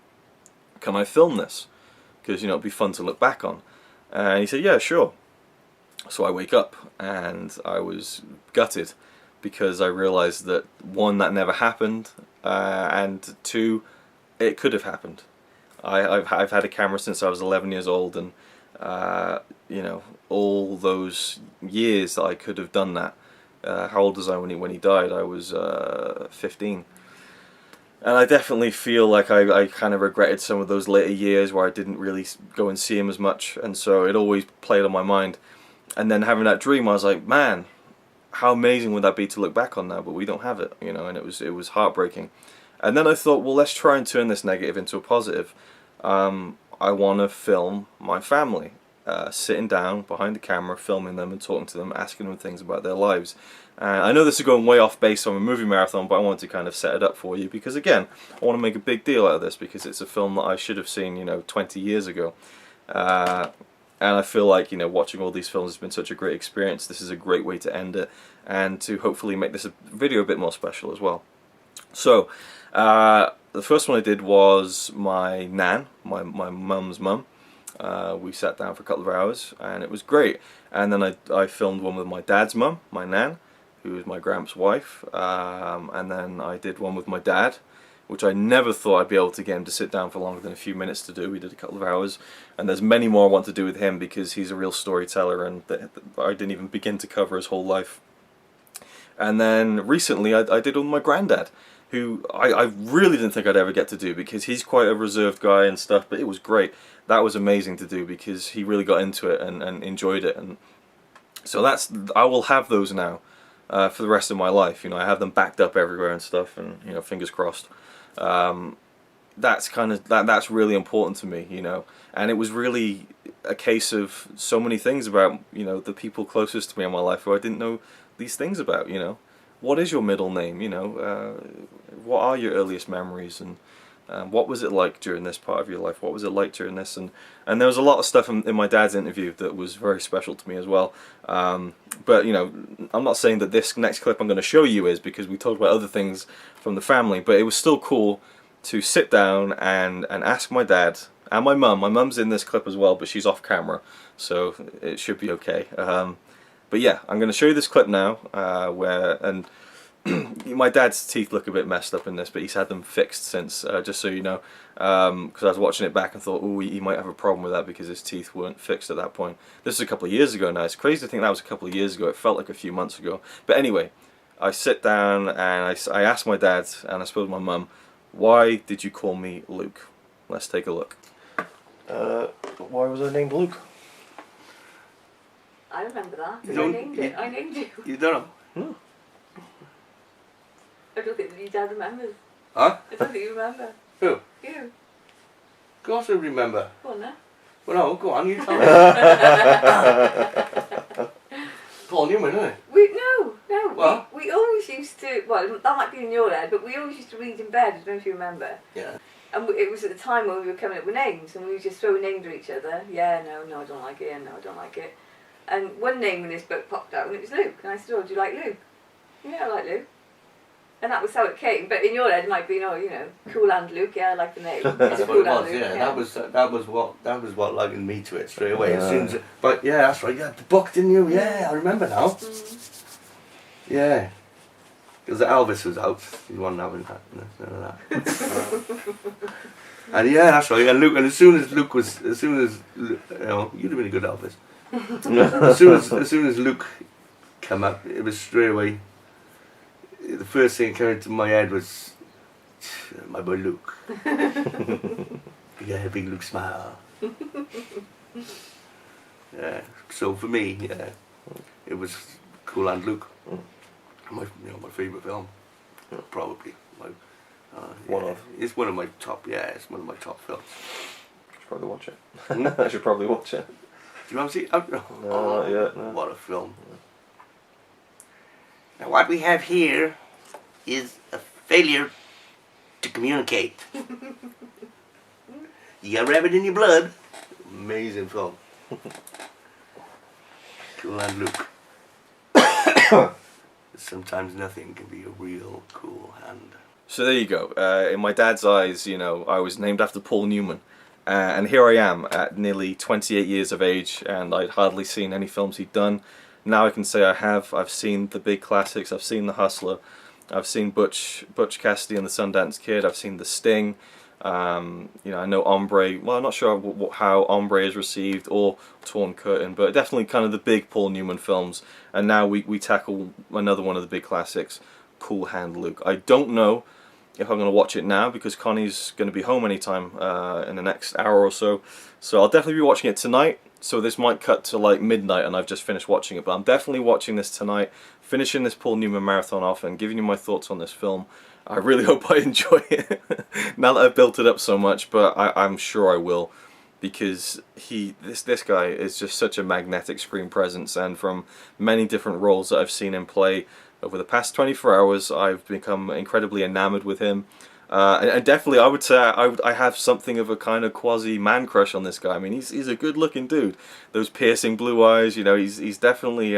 Can I film this? Because it'd be fun to look back on. And he said, yeah, sure. So I wake up, and I was gutted, because I realized that, one, that never happened, and two, it could have happened. I've had a camera since I was 11 years old, and all those years that I could have done that. How old was I when he died? I was 15. And I definitely feel like I kind of regretted some of those later years where I didn't really go and see him as much, and so it always played on my mind. And then having that dream, I was like, man, how amazing would that be to look back on now? But we don't have it, and it was heartbreaking. And then I thought, well, let's try and turn this negative into a positive. I want to film my family, sitting down behind the camera, filming them and talking to them, asking them things about their lives. I know this is going way off base on a movie marathon, but I wanted to kind of set it up for you, because again, I want to make a big deal out of this, because it's a film that I should have seen 20 years ago. And I feel like, watching all these films has been such a great experience. This is a great way to end it, and to hopefully make this video a bit more special as well. So, the first one I did was my nan, my mum's mum. We sat down for a couple of hours, and it was great. And then I filmed one with my dad's mum, my nan, who is my gramps' wife. And then I did one with my dad, which I never thought I'd be able to get him to sit down for longer than a few minutes to do. We did a couple of hours, and there's many more I want to do with him, because he's a real storyteller, and I didn't even begin to cover his whole life. And then recently I did one with my granddad, who I really didn't think I'd ever get to do, because he's quite a reserved guy and stuff, but it was great. That was amazing to do, because he really got into it and enjoyed it. And so I will have those now for the rest of my life. I have them backed up everywhere and stuff, and fingers crossed. That's really important to me, and it was really a case of so many things about the people closest to me in my life who I didn't know these things about. What is your middle name? What are your earliest memories, and what was it like during this part of your life? What was it like during this? And there was a lot of stuff in my dad's interview that was very special to me as well. But I'm not saying that this next clip I'm going to show you is, because we talked about other things from the family, but it was still cool to sit down and ask my dad and my mum. My mum's in this clip as well, but she's off camera, so it should be okay. But yeah, I'm going to show you this clip now, and my dad's teeth look a bit messed up in this, but he's had them fixed since, just so you know, because I was watching it back and thought, oh, he might have a problem with that, because his teeth weren't fixed at that point. This is a couple of years ago now. It's crazy to think that was a couple of years ago. It felt like a few months ago. But anyway, I sit down and I ask my dad, and I suppose my mum, why did you call me Luke? Let's take a look. Why was I named Luke? I remember that. You don't- I named you. You don't know? Hmm. I don't think that your dad remembers. Huh? I don't think you remember. Who? You. Of course I remember. Go on now. Well, no, go on, you tell me. Paul Newman, isn't it? No. What? We always used to, well, that might be in your head, but we always used to read in bed, I don't know if you remember. Yeah. And it was at the time when we were coming up with names, and we were just throwing names at each other. Yeah, no, I don't like it, no, I don't like it. And one name in this book popped out, and it was Luke. And I said, oh, do you like Luke? Yeah, I like Luke. And that was how it came. But in your head, it might be, Cool Hand Luke. Yeah, I like the name. That's It's what it Cool Hand was, Luke, yeah. That was what lugging me to it straight away. As soon as but yeah, that's right. You had the book, didn't you? Yeah, I remember now. Mm. Yeah. Because Elvis was out. He wasn't having that. None of that. And yeah, that's right. And Luke. And as soon as you know, you'd have been a good Elvis. as soon as Luke came up, it was straight away. The first thing that came into my head was my boy Luke. Yeah, big Luke smile. Yeah. So for me, yeah, it was Cool Hand Luke. My favourite film, probably. It's one of my top. Yeah, it's one of my top films. I should probably watch it. I should probably watch it. Do you want to see? No, not yet. No. What a film! Now, what we have here is a failure to communicate. You got rabbit in your blood. Amazing film. Cool Hand Luke. Sometimes nothing can be a real cool hand. So there you go. In my dad's eyes, you know, I was named after Paul Newman. And here I am at nearly 28 years of age, and I'd hardly seen any films he'd done. Now I can say I have. I've seen the big classics. I've seen The Hustler. I've seen Butch Cassidy and the Sundance Kid. I've seen The Sting. You know, I know Hombre. Well, I'm not sure how Hombre is received, or Torn Curtain, but definitely kind of the big Paul Newman films. And now we tackle another one of the big classics, Cool Hand Luke. I don't know if I'm going to watch it now because Connie's going to be home anytime in the next hour or so. So I'll definitely be watching it tonight. So this might cut to like midnight and I've just finished watching it. But I'm definitely watching this tonight, finishing this Paul Newman marathon off and giving you my thoughts on this film. I really hope I enjoy it now that I've built it up so much, but I'm sure I will, because this guy is just such a magnetic screen presence, and from many different roles that I've seen him play over the past 24 hours, I've become incredibly enamored with him. And definitely, I would say I have something of a kind of quasi man crush on this guy. I mean, he's a good looking dude. Those piercing blue eyes, you know, he's definitely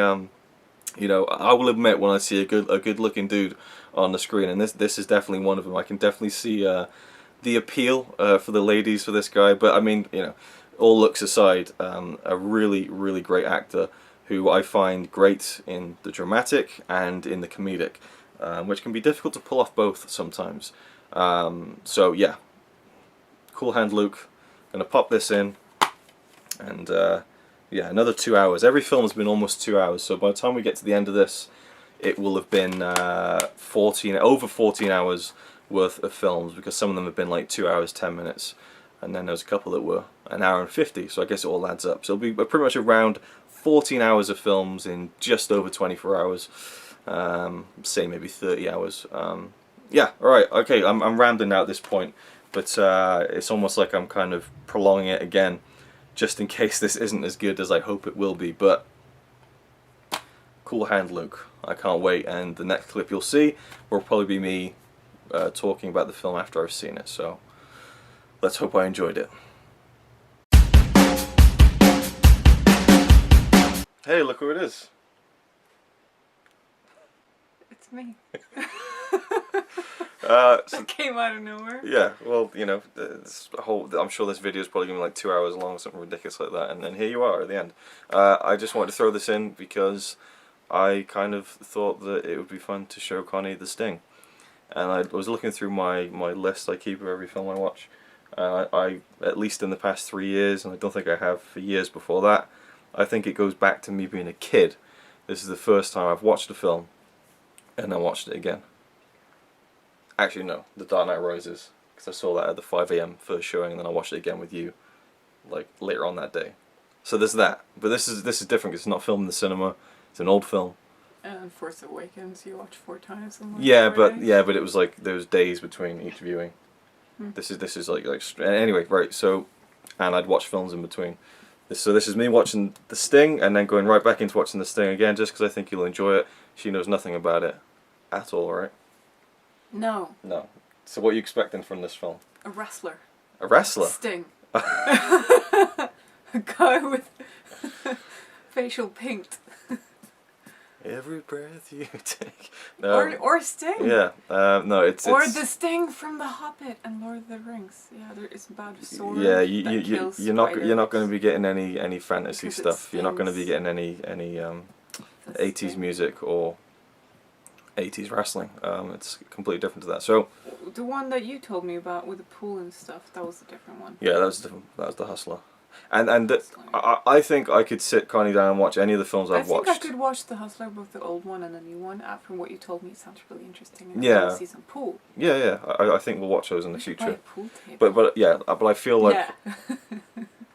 you know, I will admit when I see a good looking dude on the screen, and this is definitely one of them. I can definitely see the appeal for the ladies for this guy. But I mean, you know, all looks aside, a really great actor who I find great in the dramatic and in the comedic, which can be difficult to pull off both sometimes. So yeah, Cool Hand Luke. Gonna pop this in, and yeah, another 2 hours. Every film has been almost 2 hours, so by the time we get to the end of this, it will have been over 14 hours worth of films, because some of them have been like 2 hours 10 minutes, and then there's a couple that were an hour and 50, so I guess it all adds up. So it'll be pretty much around 14 hours of films in just over 24 hours, say maybe 30 hours. Yeah, alright, okay, I'm rambling now at this point, but it's almost like I'm kind of prolonging it again, just in case this isn't as good as I hope it will be. But Cool Hand Luke, I can't wait, and the next clip you'll see will probably be me talking about the film after I've seen it, so let's hope I enjoyed it. Hey, look who it is. It's me. So, That came out of nowhere. yeah, well, you know, I'm sure this video is probably going to be like 2 hours long, something ridiculous like that, and then here you are at the end. I just wanted to throw this in because I kind of thought that it would be fun to show Connie The Sting. And I was looking through my list I keep of every film I watch. I at least in the past 3 years, and I don't think I have for years before that, I think it goes back to me being a kid. This is the first time I've watched a film and then watched it again. Actually no, The Dark Knight Rises, because I saw that at the 5 AM first showing, and then I watched it again with you like later on that day. So there's that. But this is different because it's not filmed in the cinema. It's an old film. And Force Awakens you watched 4 times in Yeah, 4 but days? it was like there was days between each viewing. This is like anyway, right? So, and I'd watch films in between. So this is me watching The Sting and then going right back into watching The Sting again, just because I think you'll enjoy it. She knows nothing about it at all, right? No. No. So what are you expecting from this film? A wrestler. A wrestler? Sting. A guy with facial paint. Every breath you take. No. Or Sting. Yeah. No, it's Or the Sting from The Hobbit and Lord of the Rings. Yeah, there is about a sword. Yeah, that kills you're not spiders. going to be getting any fantasy Because it stuff. You're not going to be stings. getting any The 80s Sting. music or 80s wrestling. It's completely different to that. So The one that you told me about with the pool and stuff, that was a different one. yeah, that was different. That was The Hustler. I think I could sit Connie down and watch any of the films I've watched. I think I could watch The Hustler, both the old one and the new one. After what you told me, it sounds really interesting. And I want to see some pool. Yeah. I think we'll watch those in the We should buy a future. pool table. But I feel like Yeah.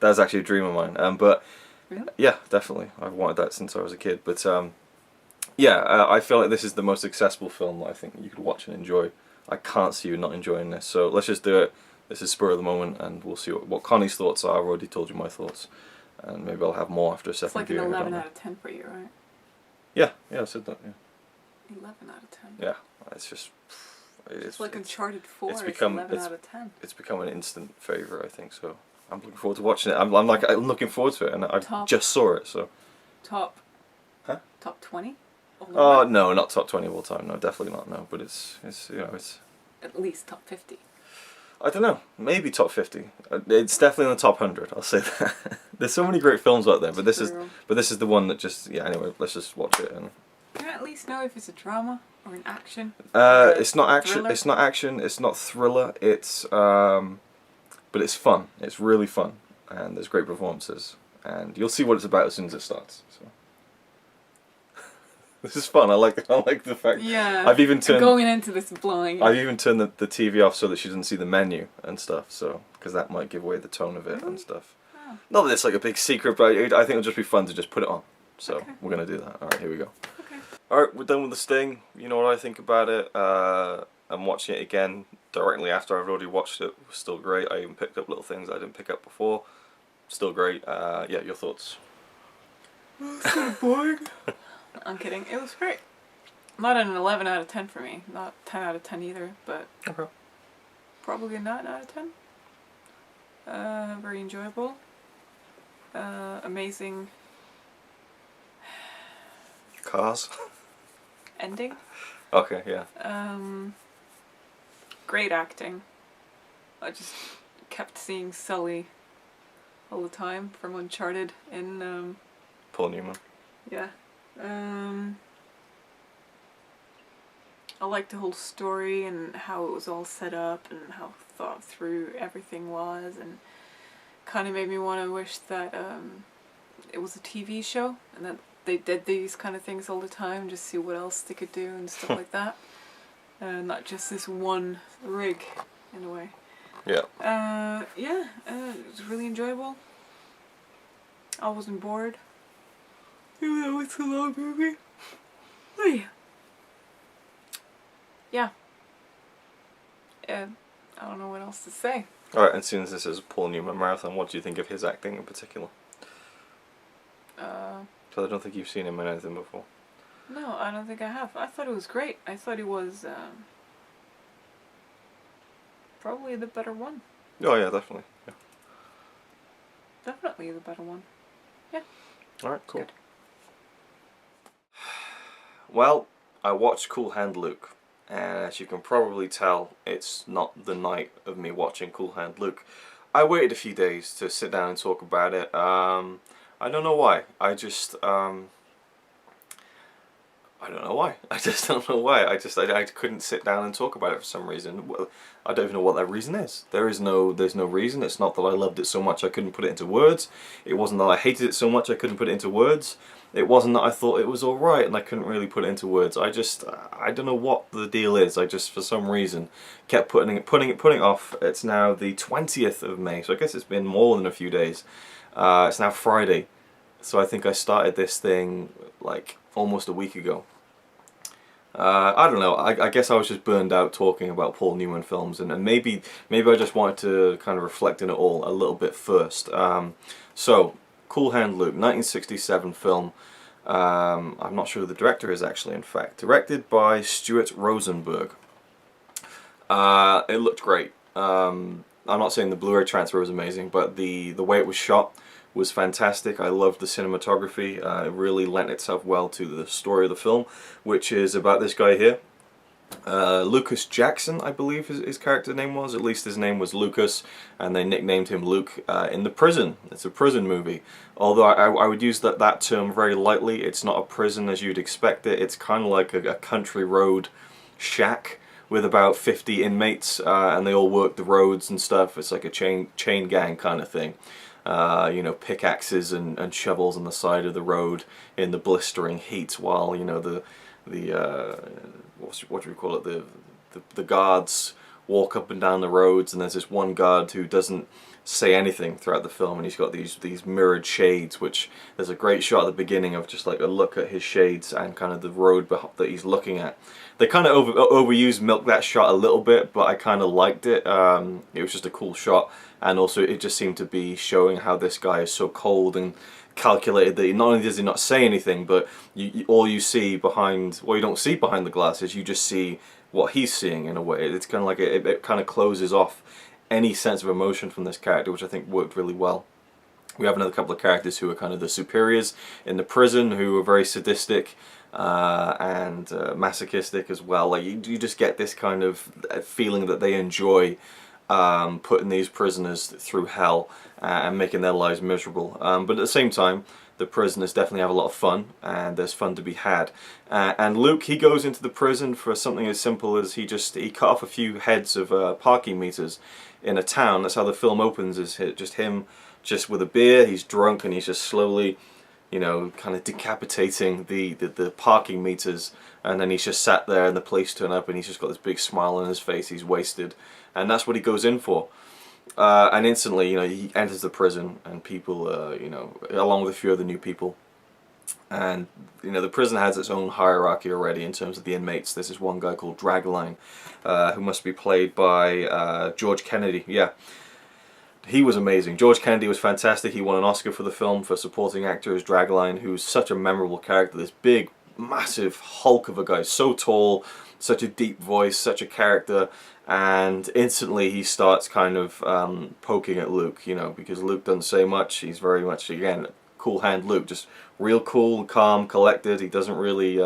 that's actually a dream of mine. But Really? yeah, definitely, I've wanted that since I was a kid. But I feel like this is the most accessible film that I think you could watch and enjoy. I can't see you not enjoying this. So let's just do it. This is spur of the moment, and we'll see what Connie's thoughts are. I've already told you my thoughts, and maybe I'll have more after a second It's like an viewing. I don't 11 know. out of 10 for you, right? Yeah, I said that. Yeah, 11 out of 10. yeah. It's just It's like Uncharted 4. it's It's become- 11 it's- out of 10. it's become an instant favourite, I think. So I'm looking forward to watching it. I'm looking forward to it, and I Top. just saw it. So Top. Huh? Top 20? oh no, not top 20 of all time. No, definitely not. No, but it's it's. At least top 50. I don't know. Maybe top 50. It's definitely in the top 100. I'll say that. There's so many great films out there, but this is the one that just Anyway, let's just watch it. And Can I at least know if it's a drama or an action? it's not action. Thriller? It's not action. It's not thriller. It's but it's fun. It's really fun, and there's great performances, and you'll see what it's about as soon as it starts. So. This is fun. I like the fact. Yeah. I've even turned. Going into this blind. I've even turned the TV off so that she doesn't see the menu and stuff. So because that might give away the tone of it and stuff. Oh. Not that it's like a big secret, but I think it'll just be fun to just put it on. So Okay. we're gonna do that. All right, here we go. Okay. All right, we're done with The Sting. You know what I think about it. I'm watching it again directly after I've already watched it. It was still great. I even picked up little things I didn't pick up before. Still great. Yeah, your thoughts? So boring. I'm kidding. It was great. Not an 11 out of 10 for me. Not 10 out of 10 either, but Okay. probably a 9 out of 10. Very enjoyable. Amazing Cars. ending. Okay, yeah. Great acting. I just kept seeing Sully all the time from Uncharted in Paul Newman. yeah. I liked the whole story and how it was all set up and how thought through everything was, and kind of made me want to wish that it was a TV show and that they did these kind of things all the time, just see what else they could do and stuff like that. Not just this one rig, in a way. Yeah. It was really enjoyable. I wasn't bored. Even though it's a long movie. Oh yeah. Yeah. I don't know what else to say. Alright, and since this is a Paul Newman marathon, what do you think of his acting in particular? So I don't think you've seen him in anything before. No, I don't think I have. I thought it was great. I thought it was probably the better one. Oh yeah, definitely. Yeah. Definitely the better one. Yeah. Alright, cool. Good. Well, I watched Cool Hand Luke, and as you can probably tell, it's not the night of me watching Cool Hand Luke. I waited a few days to sit down and talk about it. I don't know why. I don't know why. I just don't know why. I couldn't sit down and talk about it for some reason. Well, I don't even know what that reason is. There's no reason. It's not that I loved it so much I couldn't put it into words. It wasn't that I hated it so much I couldn't put it into words. It wasn't that I thought it was alright and I couldn't really put it into words. I don't know what the deal is. I just, for some reason, kept putting it off. It's now the 20th of May, so I guess it's been more than a few days. It's now Friday, so I think I started this thing like almost a week ago. I don't know, I guess I was just burned out talking about Paul Newman films, and maybe I just wanted to kind of reflect on it all a little bit first. So, Cool Hand Luke, 1967 film. I'm not sure who the director is actually, in fact. Directed by Stuart Rosenberg. It looked great. I'm not saying the Blu-ray transfer was amazing, but the way it was shot was fantastic. I loved the cinematography. It really lent itself well to the story of the film, which is about this guy here. Lucas Jackson, I believe his character name was. At least his name was Lucas, and they nicknamed him Luke in the prison. It's a prison movie. Although I would use that term very lightly. It's not a prison as you'd expect it. It's kind of like a country road shack with about 50 inmates, and they all work the roads and stuff. It's like a chain gang kind of thing. You know, pickaxes and shovels on the side of the road in the blistering heat, while, you know, the what do we call it, the guards walk up and down the roads, and there's this one guard who doesn't say anything throughout the film, and he's got these mirrored shades, which there's a great shot at the beginning of just like a look at his shades and kind of the road that he's looking at. They kind of milked that shot a little bit, but I kind of liked it. It was just a cool shot, and also it just seemed to be showing how this guy is so cold and calculated that not only does he not say anything, but all you see behind, well, you don't see behind the glasses, you just see what he's seeing in a way. It's kind of like it kind of closes off any sense of emotion from this character, which I think worked really well. We have another couple of characters who are kind of the superiors in the prison, who are very sadistic and masochistic as well. Like you just get this kind of feeling that they enjoy putting these prisoners through hell and making their lives miserable. But at the same time, the prisoners definitely have a lot of fun, and there's fun to be had. And Luke, he goes into the prison for something as simple as he cut off a few heads of parking meters in a town. That's how the film opens, is just him just with a beer. He's drunk and he's just slowly, you know, kind of decapitating the parking meters, and then he's just sat there and the police turn up and he's just got this big smile on his face. He's wasted, and that's what he goes in for. And instantly, you know, he enters the prison, and people, you know, along with a few other new people, and you know, the prison has its own hierarchy already in terms of the inmates. There's this one guy called Dragline, who must be played by George Kennedy. Yeah, he was amazing. George Kennedy was fantastic. He won an Oscar for the film for supporting actor as Dragline, who's such a memorable character. This big, massive hulk of a guy, so tall, such a deep voice, such a character. And instantly he starts kind of poking at Luke, you know, because Luke doesn't say much. He's very much, again, cool hand Luke, just real cool, calm, collected. He doesn't really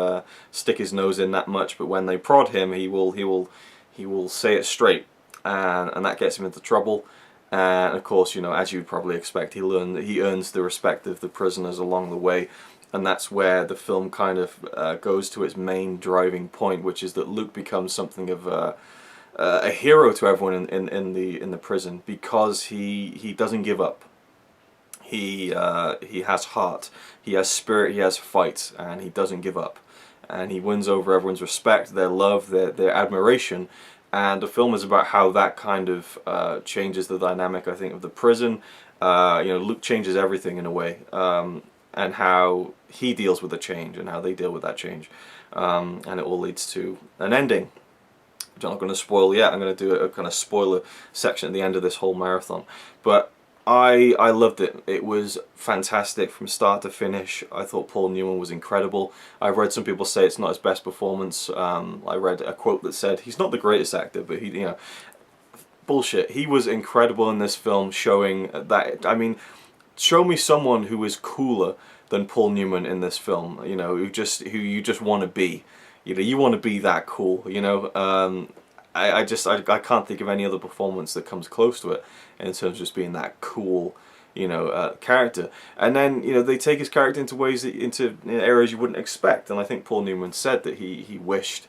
stick his nose in that much, but when they prod him, he will say it straight, and that gets him into trouble. And of course, you know, as you'd probably expect, he earns the respect of the prisoners along the way. And that's where the film kind of goes to its main driving point, which is that Luke becomes something of a hero to everyone in the prison, because he doesn't give up. He has heart, he has spirit, he has fight, and he doesn't give up. And he wins over everyone's respect, their love, their admiration. And the film is about how that kind of changes the dynamic, I think, of the prison. You know, Luke changes everything in a way, and how he deals with the change and how they deal with that change. And it all leads to an ending. I'm not going to spoil yet. I'm going to do a kind of spoiler section at the end of this whole marathon. But I loved it. It was fantastic from start to finish. I thought Paul Newman was incredible. I've read some people say it's not his best performance. I read a quote that said he's not the greatest actor, but he, you know, bullshit. He was incredible in this film, showing that. I mean, show me someone who is cooler than Paul Newman in this film. You know, who you just want to be. You know, you want to be that cool. You know, I can't think of any other performance that comes close to it in terms of just being that cool, you know, character. And then, you know, they take his character into ways into areas you wouldn't expect. And I think Paul Newman said that he wished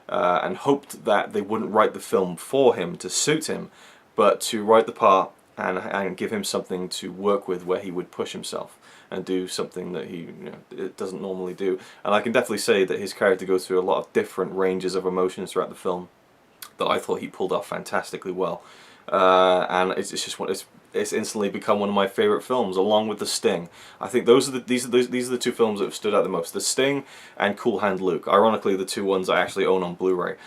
and hoped that they wouldn't write the film for him to suit him, but to write the part and give him something to work with where he would push himself and do something that he doesn't normally do. And I can definitely say that his character goes through a lot of different ranges of emotions throughout the film that I thought he pulled off fantastically well. And it's instantly become one of my favourite films, along with The Sting. I think these are the two films that have stood out the most: The Sting and Cool Hand Luke. Ironically, the two ones I actually own on Blu-ray,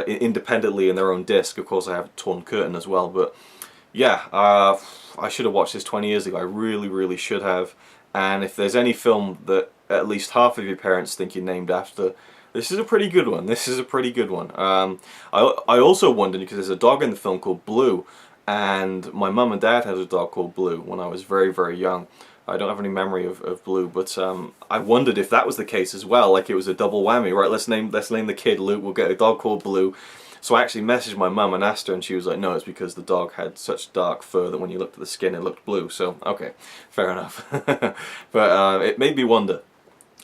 independently in their own disc. Of course, I have Torn Curtain as well. But yeah, I should have watched this 20 years ago. I really should have. And if there's any film that at least half of your parents think you're named after, this is a pretty good one. This is a pretty good one. I also wondered, because there's a dog in the film called Blue, and my mum and dad had a dog called Blue when I was very young. I don't have any memory of Blue, but I wondered if that was the case as well. Like it was a double whammy, right? Let's name the kid Luke. We'll get a dog called Blue. So I actually messaged my mum and asked her, and she was like, "No, it's because the dog had such dark fur that when you looked at the skin, it looked blue." So okay, fair enough. But it made me wonder.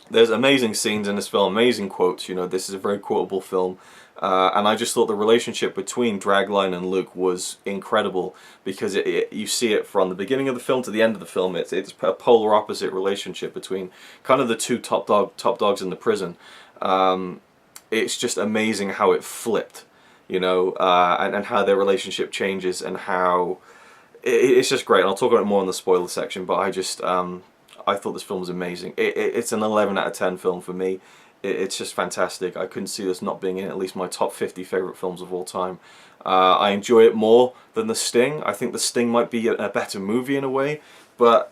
There's amazing scenes in this film, amazing quotes. You know, this is a very quotable film. And I just thought the relationship between Dragline and Luke was incredible, because you see it from the beginning of the film to the end of the film. It's a polar opposite relationship between kind of the two top dogs in the prison. It's just amazing how it flipped, you know, and how their relationship changes, and how it's just great. And I'll talk about it more in the spoiler section, but I just I thought this film was amazing. It's an 11 out of 10 film for me. It's just fantastic. I couldn't see this not being in at least my top 50 favourite films of all time. I enjoy it more than The Sting. I think The Sting might be a better movie in a way, but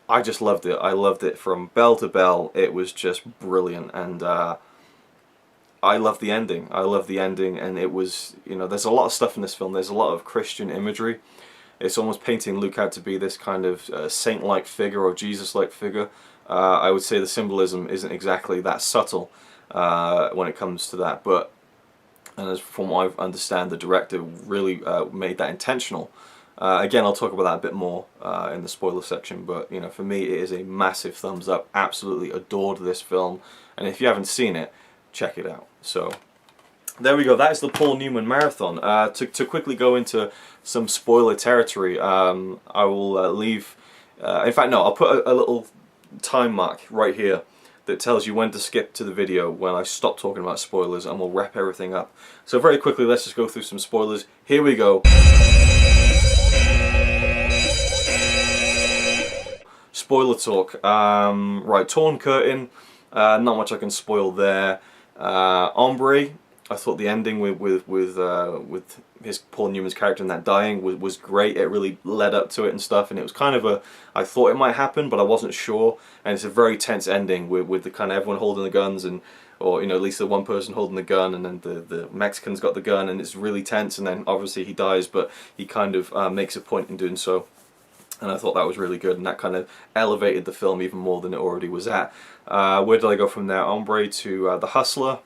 I just loved it. I loved it from bell to bell. It was just brilliant, and I love the ending. I love the ending, and it was, you know, there's a lot of stuff in this film. There's a lot of Christian imagery. It's almost painting Luke out to be this kind of saint-like figure or Jesus-like figure. I would say the symbolism isn't exactly that subtle when it comes to that, but and as from what I understand, the director really made that intentional. Again, I'll talk about that a bit more in the spoiler section, but you know, for me, it is a massive thumbs up. Absolutely adored this film, and if you haven't seen it, check it out. So there we go. That is the Paul Newman marathon. To quickly go into some spoiler territory, I will leave. In fact, no, I'll put a little time mark right here that tells you when to skip to the video when I stop talking about spoilers, and we'll wrap everything up. So very quickly, let's just go through some spoilers. Here we go. Spoiler talk. Right, torn curtain. Not much I can spoil there. Ombre. I thought the ending with his Paul Newman's character and that dying was great. It really led up to it and stuff, and it was kind of I thought it might happen, but I wasn't sure. And it's a very tense ending with the kind of everyone holding the guns, or you know, at least the one person holding the gun, and then the Mexican's got the gun, and it's really tense. And then obviously he dies, but he kind of makes a point in doing so. And I thought that was really good, and that kind of elevated the film even more than it already was at. Where did I go from there? Ombre to The Hustler.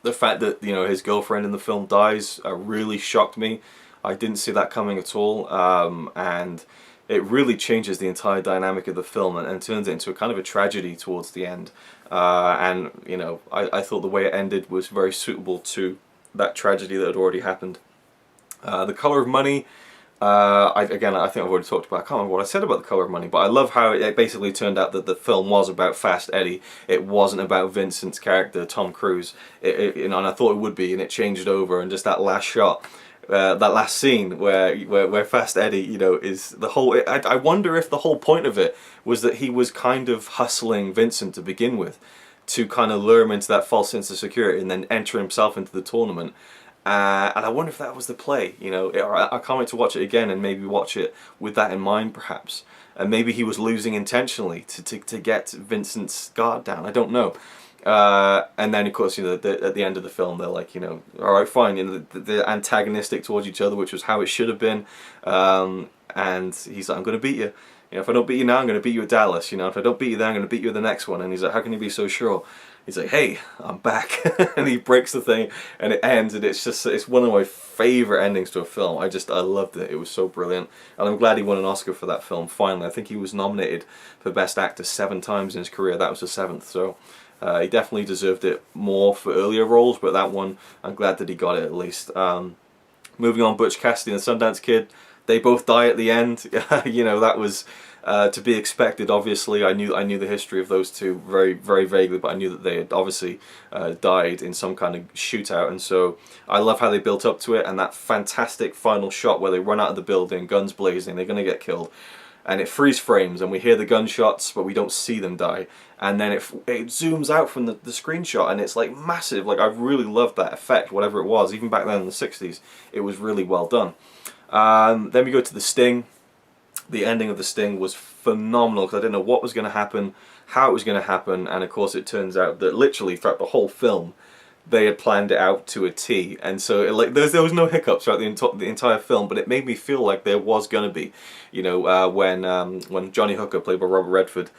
The fact that, you know, his girlfriend in the film dies really shocked me. I didn't see that coming at all, and it really changes the entire dynamic of the film and turns it into a kind of a tragedy towards the end. And you know, I thought the way it ended was very suitable to that tragedy that had already happened. The Color of Money. I think I've already talked about. I can't remember what I said about The Color of Money, but I love how it basically turned out that the film was about Fast Eddie. It wasn't about Vincent's character, Tom Cruise. You know, and I thought it would be, and it changed over. And just that last shot, that last scene where Fast Eddie, you know, is the whole. I wonder if the whole point of it was that he was kind of hustling Vincent to begin with, to kind of lure him into that false sense of security, and then enter himself into the tournament. And I wonder if that was the play, you know. I can't wait to watch it again and maybe watch it with that in mind, perhaps. And maybe he was losing intentionally to get Vincent's guard down. I don't know. And then, of course, you know, at the end of the film, they're like, you know, all right, fine. You know, they're antagonistic towards each other, which was how it should have been. And he's like, I'm going to beat you. You know, if I don't beat you now, I'm going to beat you at Dallas. You know, if I don't beat you then, I'm going to beat you at the next one. And he's like, how can you be so sure? He's like, hey, I'm back. And he breaks the thing, and it ends, and it's one of my favourite endings to a film. I loved it. It was so brilliant. And I'm glad he won an Oscar for that film, finally. I think he was nominated for Best Actor 7 times in his career. That was the 7th, so he definitely deserved it more for earlier roles, but that one, I'm glad that he got it at least. Moving on, Butch Cassidy and the Sundance Kid. They both die at the end. You know, that was to be expected. Obviously, I knew the history of those two very, very vaguely, but I knew that they had obviously died in some kind of shootout. And so I love how they built up to it, and that fantastic final shot where they run out of the building, guns blazing, they're going to get killed, and it freeze frames, and we hear the gunshots, but we don't see them die. And then it zooms out from the screenshot, and it's like massive. Like, I really loved that effect, whatever it was. Even back then in the 60s, it was really well done. Then we go to The Sting. The ending of The Sting was phenomenal, because I didn't know what was going to happen, how it was going to happen, and of course it turns out that literally throughout the whole film, they had planned it out to a T, and so there was no hiccups throughout the entire film, but it made me feel like there was gonna be, you know, when Johnny Hooker, played by Robert Redford,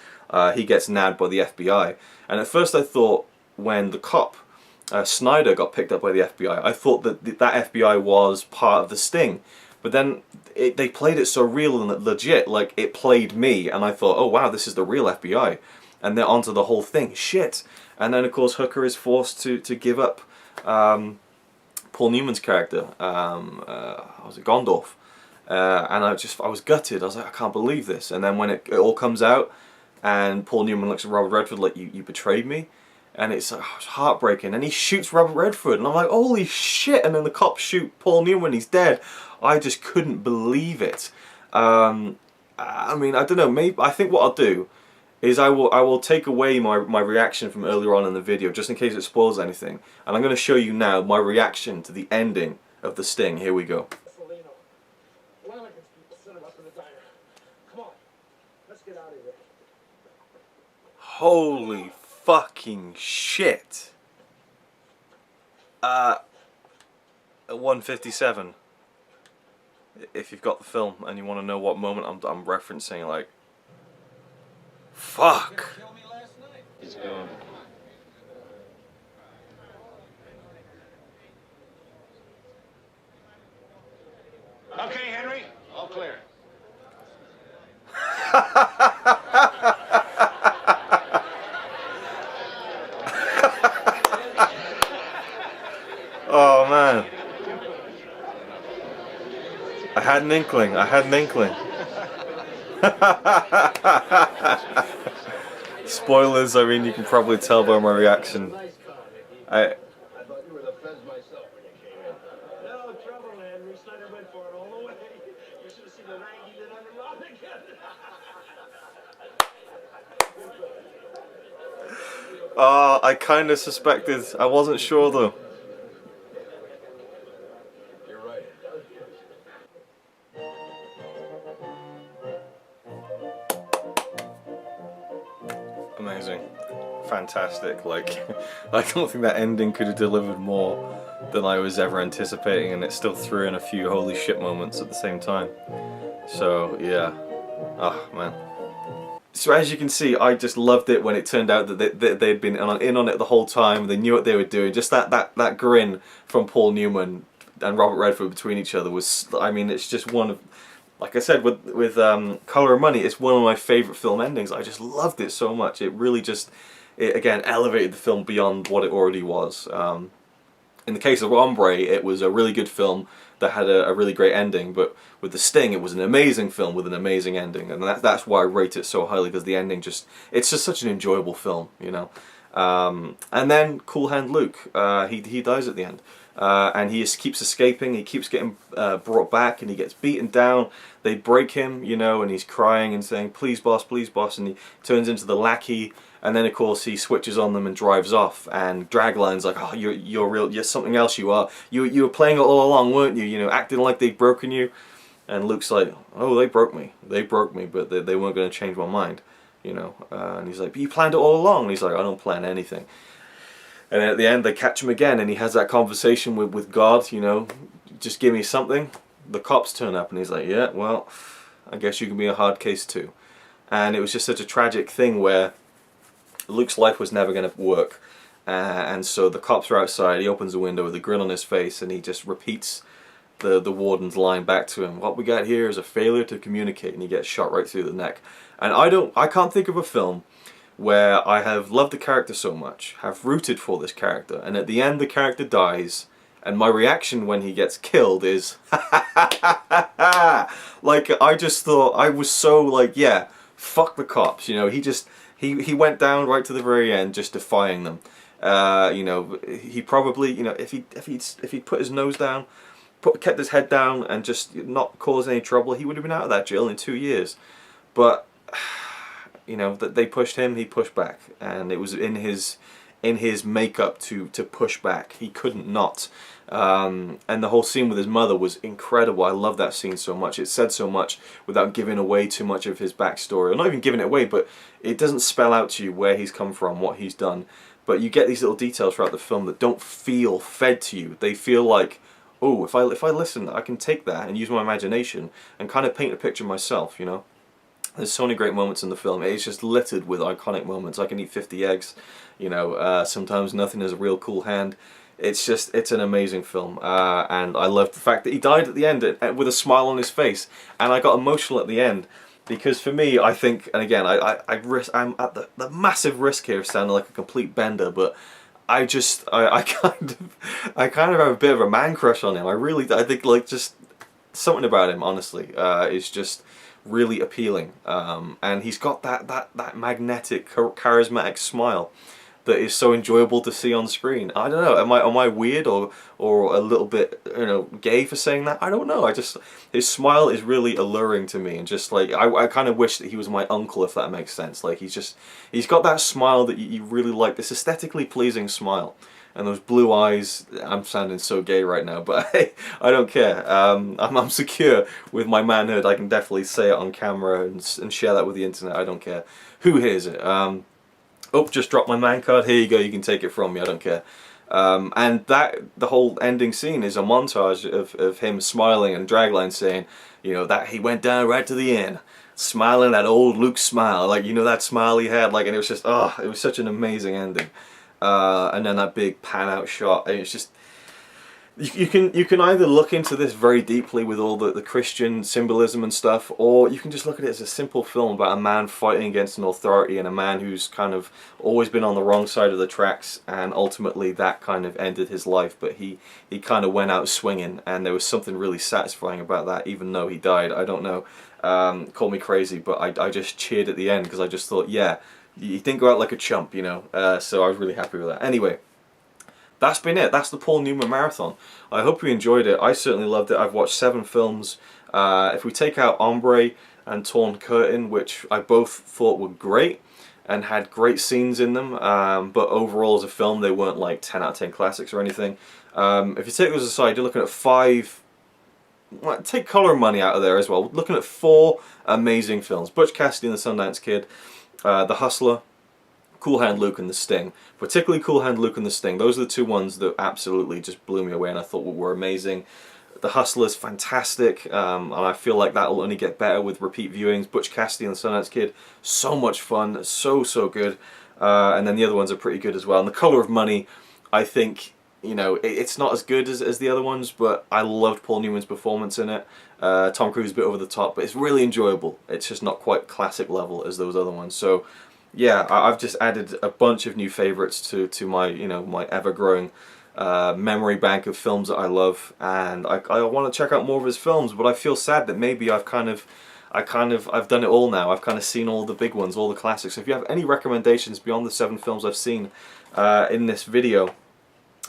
he gets nabbed by the FBI, and at first I thought when the cop Snyder got picked up by the FBI, I thought that that FBI was part of the sting, but then they played it so real and legit, like it played me, and I thought, oh wow, this is the real FBI, and they're onto the whole thing, shit. And then of course Hooker is forced to give up Paul Newman's character, was it Gondorf, and I was gutted. I was like, I can't believe this. And then when it all comes out, and Paul Newman looks at Robert Redford like, you betrayed me. And it's like, it's heartbreaking, and he shoots Robert Redford, and I'm like, holy shit! And then the cops shoot Paul Newman, he's dead. I just couldn't believe it. I mean, I don't know. Maybe I think what I'll do is I will take away my reaction from earlier on in the video, just in case it spoils anything. And I'm going to show you now my reaction to the ending of The Sting. Here we go. Holy fucking shit. At 1:57, if you've got the film and you want to know what moment I'm referencing, like, fuck. He's gone. Okay, Henry, all clear. Oh man, I had an inkling. Spoilers, I mean, you can probably tell by my reaction. I thought you were the feds myself when you came in. No trouble, Henry. Snyder went for it all the way. You should have seen the rag he did on the rock again. I kind of suspected. I wasn't sure though. You're right. Amazing. Fantastic. Like, I don't think that ending could have delivered more than I was ever anticipating, and it still threw in a few holy shit moments at the same time. So, yeah. Oh, man. So as you can see, I just loved it when it turned out that they'd been in on it the whole time. They knew what they were doing. Just that grin from Paul Newman and Robert Redford between each other was, I mean, it's just one of, like I said, with Colour of Money, it's one of my favourite film endings. I just loved it so much. It really just, it again elevated the film beyond what it already was. In the case of Ombre, it was a really good film that had a really great ending, but with The Sting, it was an amazing film with an amazing ending, and that's why I rate it so highly, because the ending it's just such an enjoyable film, you know. And then Cool Hand Luke, he dies at the end, and he keeps escaping. He keeps getting brought back, and he gets beaten down. They break him, you know, and he's crying and saying, please boss, and he turns into the lackey. And then of course he switches on them and drives off, and Dragline's like, oh, you're something else, you are. You were playing it all along, weren't you? You know, acting like they'd broken you. And Luke's like, oh, they broke me, but they weren't going to change my mind, you know. And he's like, but you planned it all along. And he's like, I don't plan anything. And then at the end they catch him again, and he has that conversation with God, you know, just give me something. The cops turn up, and he's like, yeah, well, I guess you can be a hard case too. And it was just such a tragic thing where Luke's life was never going to work, and so the cops are outside. He opens the window with a grin on his face, and he just repeats the warden's line back to him. What we got here is a failure to communicate, and he gets shot right through the neck. And I can't think of a film where I have loved the character so much, have rooted for this character, and at the end the character dies, and my reaction when he gets killed is like, I just thought, I was so like, yeah, fuck the cops, you know. He went down right to the very end, just defying them. You know, he probably, you know, if he put his nose down, kept his head down, and just not caused any trouble, he would have been out of that jail in 2 years. But you know, that they pushed him, he pushed back, and it was in his makeup to push back. He couldn't not. And the whole scene with his mother was incredible. I love that scene so much. It said so much without giving away too much of his backstory. Or not even giving it away, but it doesn't spell out to you where he's come from, what he's done. but you get these little details throughout the film that don't feel fed to you. They feel like, oh, if I listen, I can take that and use my imagination and kind of paint a picture myself, you know. There's so many great moments in the film. It's just littered with iconic moments. I can eat 50 eggs, you know, sometimes nothing is a real cool hand. It's an amazing film, and I love the fact that he died at the end with a smile on his face, and I got emotional at the end, because for me, I think, and again, I'm at the massive risk here of sounding like a complete bender, but I kind of have a bit of a man crush on him. I think like just something about him, honestly, is just really appealing, and he's got that magnetic, charismatic smile that is so enjoyable to see on screen. I don't know, am I weird or a little bit, you know, gay for saying that? I don't know. His smile is really alluring to me, and just like I kind of wish that he was my uncle, if that makes sense. Like he's got that smile that you really like, this aesthetically pleasing smile. And those blue eyes, I'm sounding so gay right now, but hey, I don't care. I'm secure with my manhood. I can definitely say it on camera and share that with the internet. I don't care who hears it. Oh, just dropped my man card. Here you go. You can take it from me. I don't care. And the whole ending scene is a montage of him smiling and Dragline saying, you know, that he went down right to the end, smiling that old Luke smile, like, you know, that smile he had, like, and it was just, oh, it was such an amazing ending. And then that big pan out shot, and it's just, you can either look into this very deeply with all the Christian symbolism and stuff, or you can just look at it as a simple film about a man fighting against an authority, and a man who's kind of always been on the wrong side of the tracks, and ultimately that kind of ended his life, but he kind of went out swinging, and there was something really satisfying about that, even though he died. I don't know, call me crazy, but I just cheered at the end, because I just thought, yeah, you didn't go out like a chump, you know, so I was really happy with that. Anyway, that's been it. That's the Paul Newman Marathon. I hope you enjoyed it. I certainly loved it. I've watched 7 films. If we take out Ombre and Torn Curtain, which I both thought were great and had great scenes in them, but overall as a film they weren't like 10 out of 10 classics or anything. If you take those aside, you're looking at 5... Well, take Color and Money out of there as well. We're looking at 4 amazing films. Butch Cassidy and the Sundance Kid, The Hustler, Cool Hand Luke, and The Sting. Particularly Cool Hand Luke and The Sting. Those are the 2 ones that absolutely just blew me away and I thought were amazing. The Hustler's fantastic, and I feel like that will only get better with repeat viewings. Butch Cassidy and the Sundance Kid, so much fun, so good. And then the other ones are pretty good as well. And The Color of Money, I think, you know, it's not as good as the other ones, but I loved Paul Newman's performance in it. Tom Cruise is a bit over the top, but it's really enjoyable. It's just not quite classic level as those other ones. So yeah, I've just added a bunch of new favourites to my, you know, my ever-growing memory bank of films that I love, and I want to check out more of his films, but I feel sad that maybe I've done it all now. I've kind of seen all the big ones, all the classics. So if you have any recommendations beyond the 7 films I've seen in this video,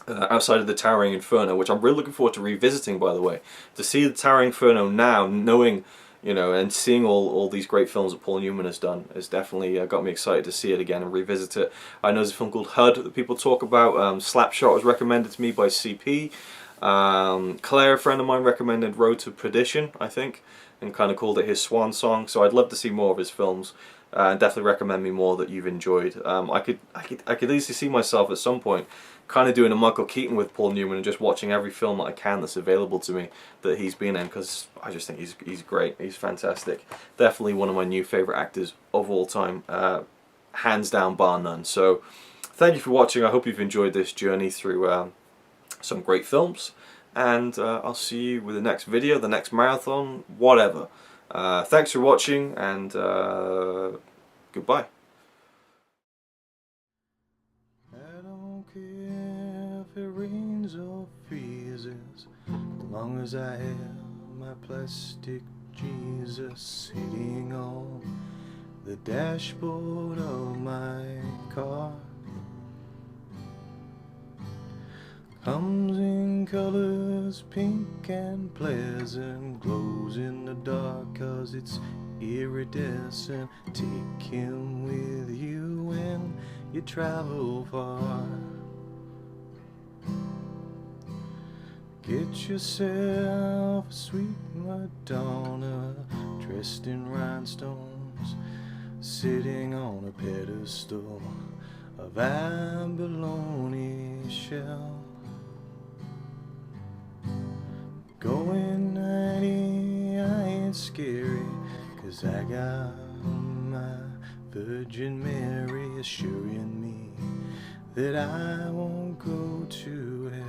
outside of the Towering Inferno, which I'm really looking forward to revisiting, by the way, to see the Towering Inferno now, knowing, you know, and seeing all these great films that Paul Newman has done has definitely got me excited to see it again and revisit it. I know there's a film called HUD that people talk about. Slapshot was recommended to me by CP. Claire, a friend of mine, recommended Road to Perdition, I think, and kind of called it his swan song. So I'd love to see more of his films. And definitely recommend me more that you've enjoyed. I could easily see myself at some point kind of doing a Michael Keaton with Paul Newman and just watching every film that I can that's available to me that he's been in, because I just think he's great. He's fantastic. Definitely one of my new favourite actors of all time, hands down, bar none. So thank you for watching. I hope you've enjoyed this journey through some great films, and I'll see you with the next video, the next marathon, whatever. Thanks for watching, and goodbye. I don't care if it rains or freezes, as long as I have my plastic Jesus sitting on the dashboard of my car. Comes in colors pink and pleasant, glows in the dark 'cause it's iridescent. Take him with you when you travel far. Get yourself a sweet Madonna, dressed in rhinestones, sitting on a pedestal. of abalone shell. Going 90, I ain't scary, 'cause I got my Virgin Mary assuring me that I won't go to hell.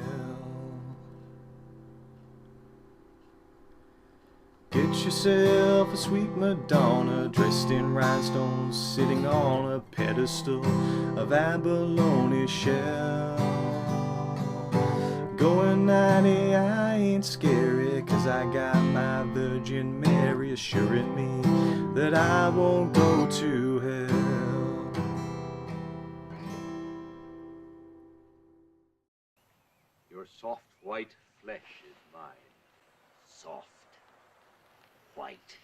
Get yourself a sweet Madonna dressed in rhinestones, sitting on a pedestal of abalone shell. Going 90, I ain't scary, 'cause I got my Virgin Mary assuring me that I won't go to hell. Your soft white flesh is mine. Soft white.